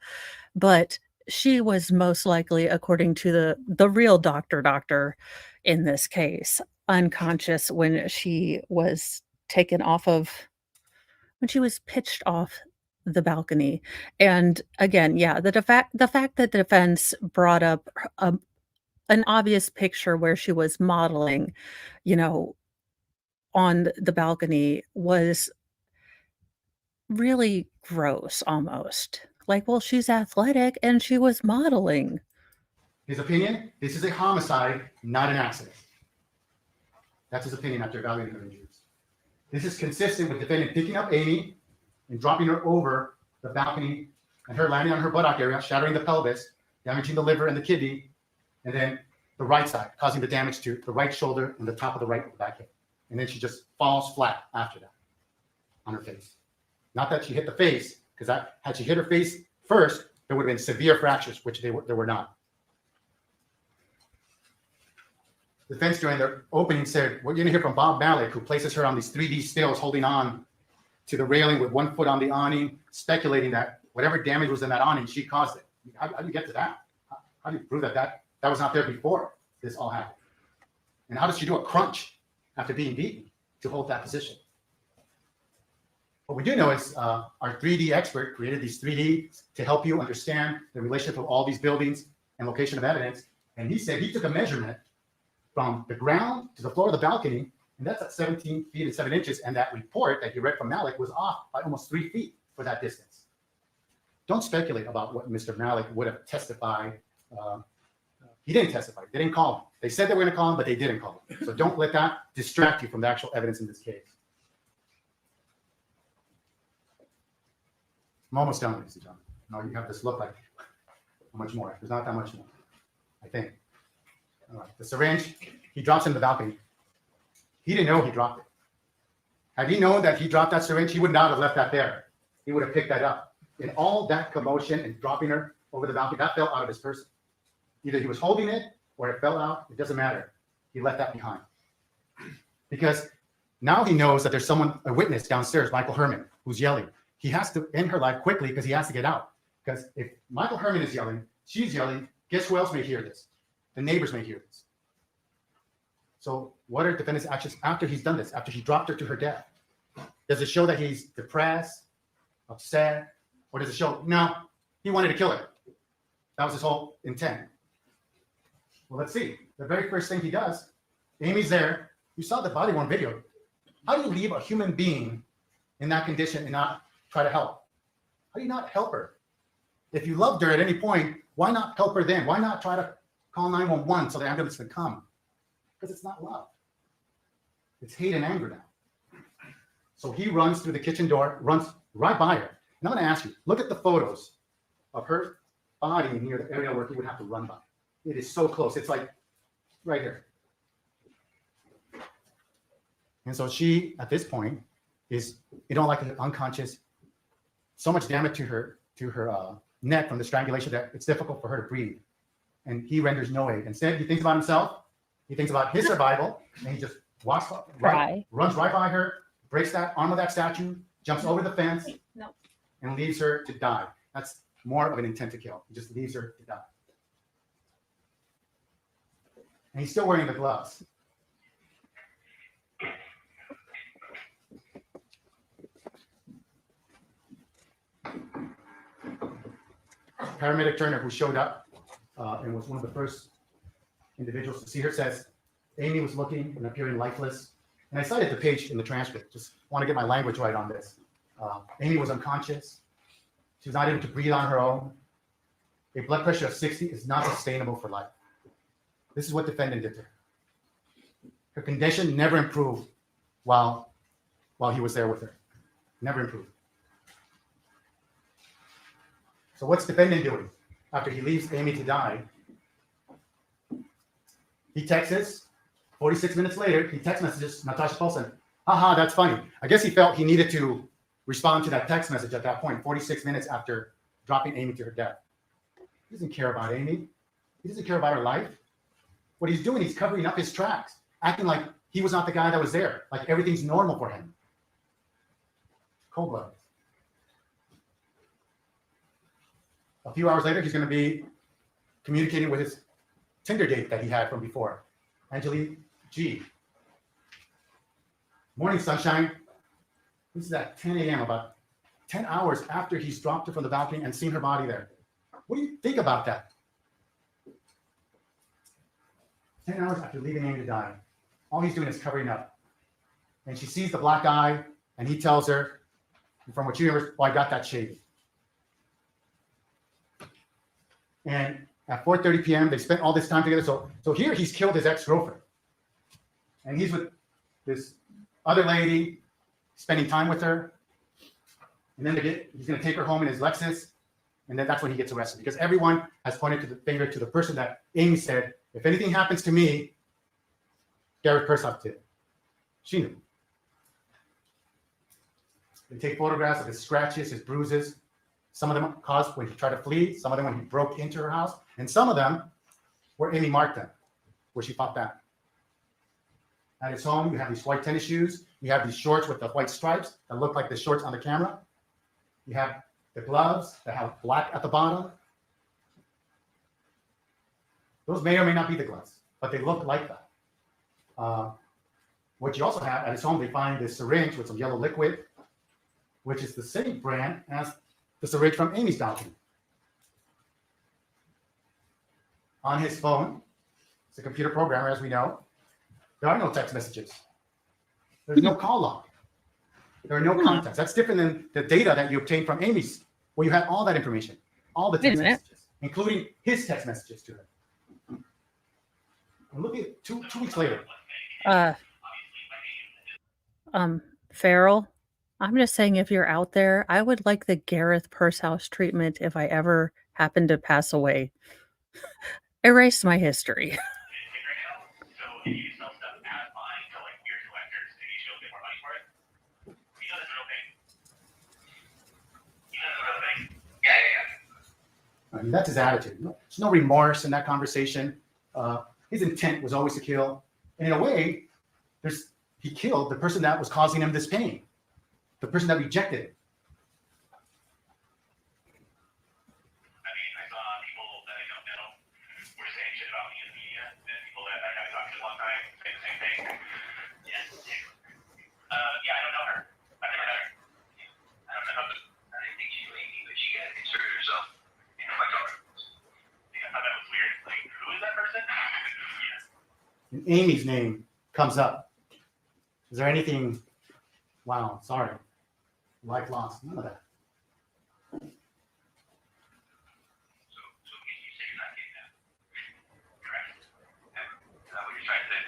But she was most likely, according to the real doctor in this case, unconscious when she was when she was pitched off the balcony. And again, yeah, the fact that the defense brought up an obvious picture where she was modeling, on the balcony was really gross almost. Like, well, she's athletic and she was modeling. His opinion, this is a homicide, not an accident. That's his opinion after evaluating her injuries. This is consistent with defendant picking up Amy and dropping her over the balcony and her landing on her buttock area, shattering the pelvis, damaging the liver and the kidney, and then the right side, causing the damage to the right shoulder and the top of the right back hip. And then she just falls flat after that on her face. Not that she hit the face, because had she hit her face first, there would have been severe fractures, which there were not. The defense during their opening said, we're going to hear from Bob Malik, who places her on these 3D stills, holding on to the railing with one foot on the awning, speculating that whatever damage was in that awning, she caused it. How do you get to that? How do you prove that was not there before this all happened? And how does she do a crunch after being beaten to hold that position? What we do know is our 3D expert created these 3D to help you understand the relationship of all these buildings and location of evidence. And he said he took a measurement from the ground to the floor of the balcony, and that's at 17 feet and 7 inches. And that report that you read from Malik was off by almost 3 feet for that distance. Don't speculate about what Mr. Malik would have testified. He didn't testify. They didn't call him. They said they were going to call him, but they didn't call him. So don't let that distract you from the actual evidence in this case. I'm almost done, ladies and gentlemen. No, you have this look like how much more? There's not that much more, I think. All right, the syringe, he drops in the balcony. He didn't know he dropped it. Had he known that he dropped that syringe, he would not have left that there. He would have picked that up. In all that commotion and dropping her over the balcony, that fell out of his person. Either he was holding it or it fell out. It doesn't matter. He left that behind. Because now he knows that there's someone, a witness downstairs, Michael Herman, who's yelling. He has to end her life quickly because he has to get out. Because if Michael Herman is yelling, she's yelling, guess who else may hear this? The neighbors may hear this. So what are defendant's actions after he's done this, after he dropped her to her death? Does it show that he's depressed, upset, or does it show, no, he wanted to kill her? That was his whole intent. Well, let's see. The very first thing he does, Amy's there. You saw the body-worn video. How do you leave a human being in that condition and not try to help? How do you not help her? If you loved her at any point, why not help her then? Why not try to call 911 so the ambulance can come? Because it's not love. It's hate and anger now. So he runs through the kitchen door, runs right by her. And I'm going to ask you, look at the photos of her body near the area where he would have to run by. It is so close. It's like right here. And so she, at this point, is, like unconscious. So much damage to her neck from the strangulation that it's difficult for her to breathe. And he renders no aid. Instead, he thinks about himself. He thinks about his survival, and he just walks right, runs right by her, breaks that arm of that statue, jumps over the fence, and leaves her to die. That's more of an intent to kill. He just leaves her to die. And he's still wearing the gloves. Paramedic Turner, who showed up and was one of the first individuals to see her, says Amy was looking and appearing lifeless. And I cited the page in the transcript. Just want to get my language right on this. Amy was unconscious. She was not able to breathe on her own. A blood pressure of 60 is not sustainable for life. This is what defendant did to her. Her condition never improved while he was there with her. Never improved. So what's defendant doing after he leaves Amy to die? He texts 46 minutes later, he text messages Natasha Paulson. Haha, that's funny. I guess he felt he needed to respond to that text message at that point, 46 minutes after dropping Amy to her death. He doesn't care about Amy. He doesn't care about her life. What he's doing, he's covering up his tracks, acting like he was not the guy that was there, like everything's normal for him. Cold blood. A few hours later, he's going to be communicating with his Tinder date that he had from before, Angelique G. Morning, sunshine. This is at 10 a.m., about 10 hours after he's dropped her from the balcony and seen her body there. What do you think about that? 10 hours after leaving Amy to die, all he's doing is covering up. And she sees the black eye, and he tells her, from what you remember, well, I got that shaved. And at 4:30 p.m., they spent all this time together. So here he's killed his ex-girlfriend. And he's with this other lady, spending time with her. And then he's going to take her home in his Lexus. And then that's when he gets arrested. Because everyone has pointed to the finger to the person that Amy said, if anything happens to me, Garrett PurseHouse did. She knew. They take photographs of his scratches, his bruises. Some of them caused when he tried to flee, some of them when he broke into her house, and some of them where Amy marked them, where she fought back. At his home, you have these white tennis shoes. You have these shorts with the white stripes that look like the shorts on the camera. You have the gloves that have black at the bottom. Those may or may not be the gloves, but they look like that. What you also have at his home, they find this syringe with some yellow liquid. which is the same brand as the syringe from Amy's document. On his phone, it's a computer programmer, as we know, there are no text messages. There's no call log. There are no contacts. That's different than the data that you obtained from Amy's, where you had all that information, all the Wait a text minute. messages, including his text messages to her. And look at two weeks later. Farrell, I'm just saying if you're out there, I would like the Gareth PurseHouse treatment if I ever happen to pass away. Erase my history. I mean, that's his attitude. There's no remorse in that conversation. His intent was always to kill. And in a way, he killed the person that was causing him this pain, the person that rejected him. I mean, I saw people that I don't know were saying shit about me in the media, and people that I haven't talked to in a long time say the same thing. Yeah. Yeah, I don't know her. I've never met her. I don't know her. I didn't think she was Amy, but she had inserted herself into my daughter. Yeah, I thought that was weird. Like, who is that person? Yes. And Amy's name comes up. Is there anything? Wow, sorry. Life lost. None of that. So you say you're not getting that. Correct. Is that what you're trying to say?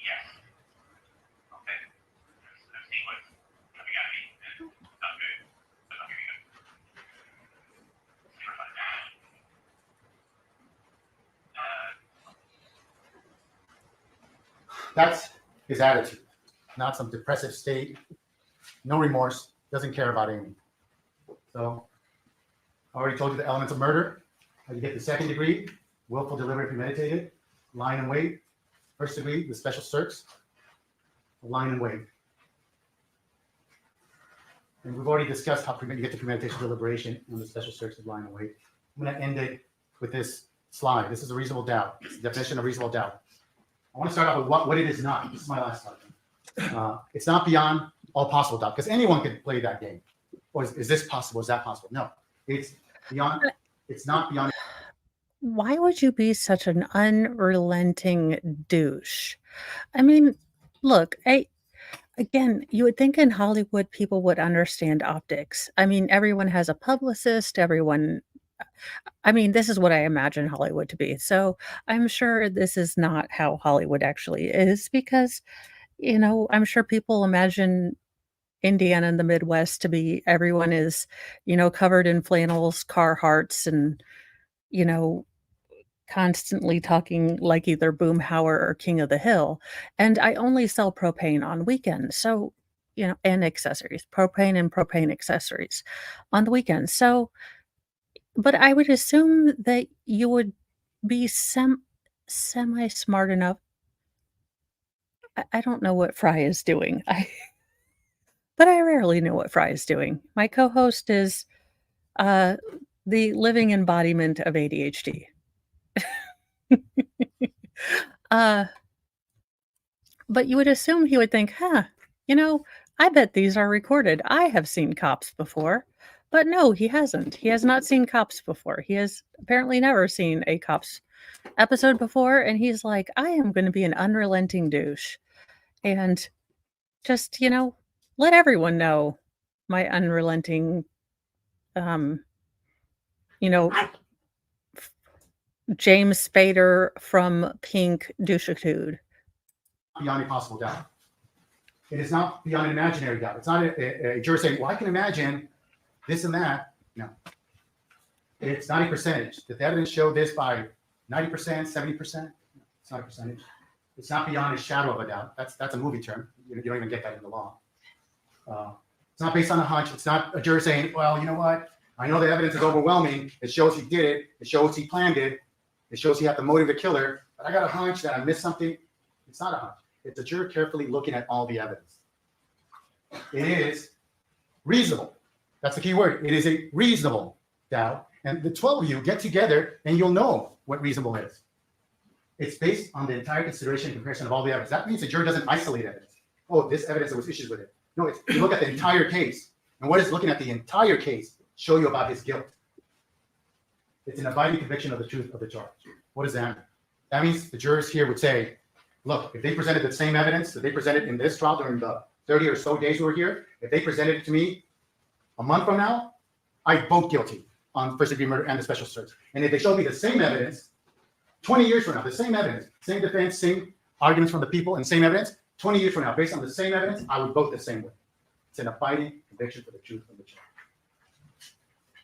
Yes. Okay. I've seen what's coming at me, and it's not good. It's not very good. Never fun. That's his attitude. Not some depressive state. No remorse. Doesn't care about Amy. So, I already told you the elements of murder. How you get the second degree, willful, deliberate, premeditated, lying in wait. First degree, the special circs, lying in wait. And we've already discussed how you get to premeditation, deliberation, and the special circs of lying in wait. I'm going to end it with this slide. This is a reasonable doubt. It's the definition of reasonable doubt. I want to start off with what it is not. This is my last slide. It's not beyond all possible doubt, because anyone could play that game. Or is this possible? Is that possible? No, it's beyond. It's not beyond. Why would you be such an unrelenting douche? I mean, look, again, you would think in Hollywood people would understand optics. I mean, everyone has a publicist, I mean, this is what I imagine Hollywood to be. So I'm sure this is not how Hollywood actually is because, I'm sure people imagine Indiana and the Midwest to be everyone is, covered in flannels, Carhartts, and, constantly talking like either Boomhauer or King of the Hill. And I only sell propane on weekends. So, and accessories, propane and propane accessories on the weekends. So, but I would assume that you would be semi-smart enough. I don't know what Fry is doing. But I rarely know what Fry is doing. My co-host is the living embodiment of ADHD. But you would assume he would think, I bet these are recorded. I have seen cops before. But no, he hasn't. He has not seen cops before. He has apparently never seen a cops episode before. And he's like, I am going to be an unrelenting douche. And just, let everyone know my unrelenting, James Spader from Pink douchitude. Beyond a possible doubt. It is not beyond an imaginary doubt. It's not a juror saying, well, I can imagine this and that. No. It's not a percentage. Did the evidence show this by 90%, 70%? It's not a percentage. It's not beyond a shadow of a doubt. That's a movie term. You don't even get that in the law. It's not based on a hunch. It's not a juror saying, well, you know what? I know the evidence is overwhelming. It shows he did it. It shows he planned it. It shows he had the motive to kill her. But I got a hunch that I missed something. It's not a hunch. It's a juror carefully looking at all the evidence. It is reasonable. That's the key word. It is a reasonable doubt. And the 12 of you get together and you'll know what reasonable is. It's based on the entire consideration and comparison of all the evidence. That means the juror doesn't isolate evidence. Oh, this evidence, there was issues with it. No, it's, you look at the entire case. And what is looking at the entire case show you about his guilt? It's an abiding conviction of the truth of the charge. What does that mean? That means the jurors here would say, look, if they presented the same evidence that they presented in this trial during the 30 or so days we were here, if they presented it to me a month from now, I vote guilty on first-degree murder and the special search. And if they showed me the same evidence 20 years from now, the same evidence, same defense, same arguments from the people, and same evidence, 20 years from now, based on the same evidence, I would vote the same way. It's an abiding conviction for the truth of the charge.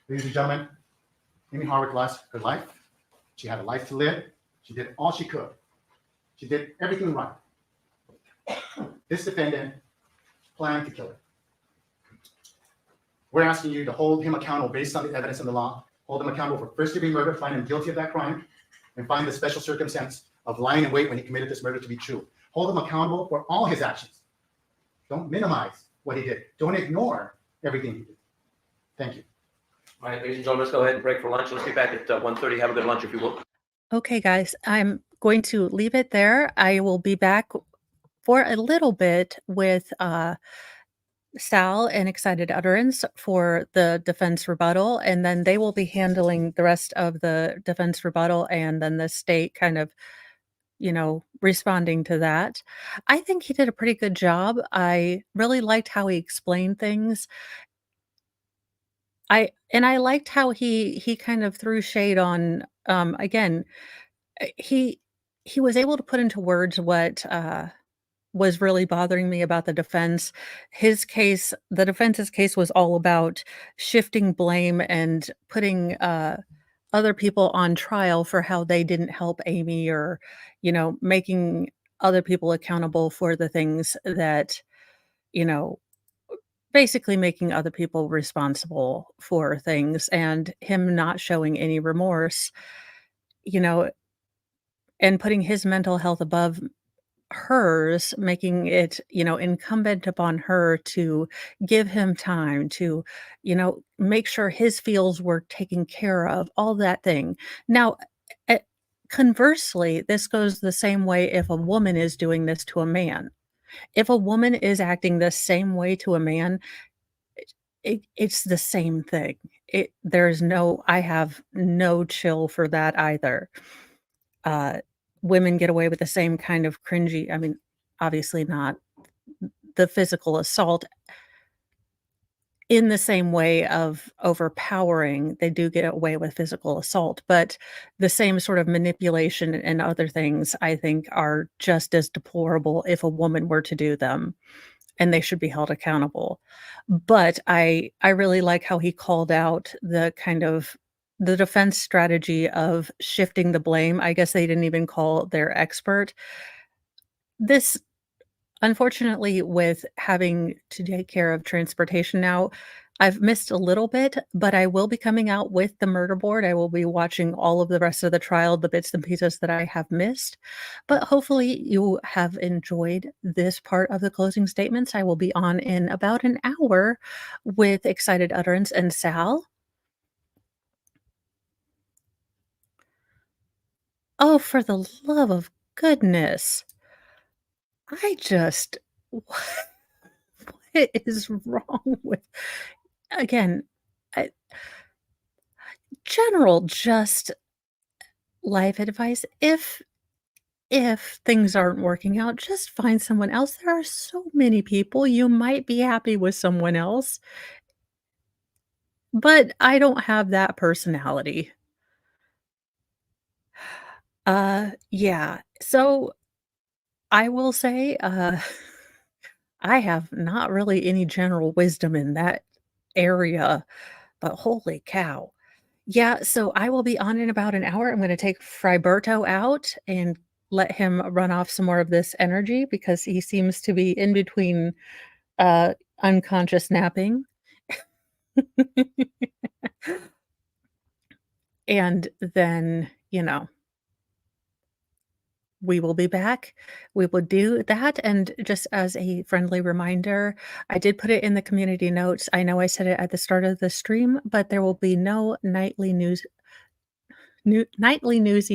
Ladies and gentlemen, Amy Harwick lost her life. She had a life to live. She did all she could. She did everything right. This defendant planned to kill her. We're asking you to hold him accountable based on the evidence in the law, hold him accountable for first-degree murder, find him guilty of that crime, and find the special circumstance of lying in wait when he committed this murder to be true. Hold him accountable for all his actions. Don't minimize what he did. Don't ignore everything he did. Thank you. All right, ladies and gentlemen, let's go ahead and break for lunch. Let's be back at 1:30. Have a good lunch if you will. Okay, guys, I'm going to leave it there. I will be back for a little bit with Sal and Excited Utterance for the defense rebuttal, and then they will be handling the rest of the defense rebuttal, and then the state kind of, responding to that. I think he did a pretty good job. I really liked how he explained things. I liked how he kind of threw shade on, again, he was able to put into words what, was really bothering me about the defense. The defense's case was all about shifting blame and putting, other people on trial for how they didn't help Amy or, making other people accountable for the things that, you know, basically making other people responsible for things and him not showing any remorse, you know, and putting his mental health above hers, making it, incumbent upon her to give him time to, make sure his feels were taken care of, all that thing. Now, eh, conversely, this goes the same way if a woman is doing this to a man. If a woman is acting the same way to a man, it's the same thing. I have no chill for that either. Uh, Women get away with the same kind of cringy, I mean, obviously not the physical assault in the same way of overpowering, they do get away with physical assault, but the same sort of manipulation and other things, I think, are just as deplorable if a woman were to do them, and they should be held accountable. But I really like how he called out the defense strategy of shifting the blame. I guess they didn't even call their expert. This Unfortunately, with having to take care of transportation now, I've missed a little bit, but I will be coming out with the murder board. I will be watching all of the rest of the trial, the bits and pieces that I have missed. But hopefully you have enjoyed this part of the closing statements. I will be on in about an hour with Excited Utterance and Sal. Oh, for the love of goodness. I just what is wrong with again, I general just life advice, if things aren't working out, just find someone else. There are so many people, you might be happy with someone else, but I don't have that personality. Yeah, so I will say, I have not really any general wisdom in that area, but holy cow. Yeah, so I will be on in about an hour. I'm gonna take Friberto out and let him run off some more of this energy because he seems to be in between, unconscious napping. And then, we will be back. We will do that, and just as a friendly reminder, I did put it in the community notes. I know I said it at the start of the stream, but there will be no nightly newsy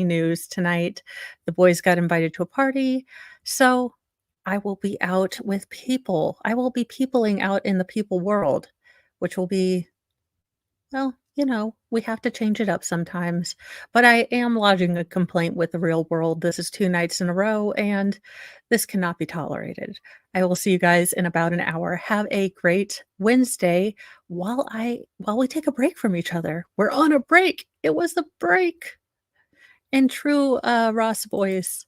news tonight. The boys got invited to a party, so I will be out with people. I will be peopling out in the people world, which will be, well, we have to change it up sometimes. But I am lodging a complaint with the real world. This is 2 nights in a row, and this cannot be tolerated. I will see you guys in about an hour. Have a great Wednesday while we take a break from each other. We're on a break. It was a break. In true Ross voice.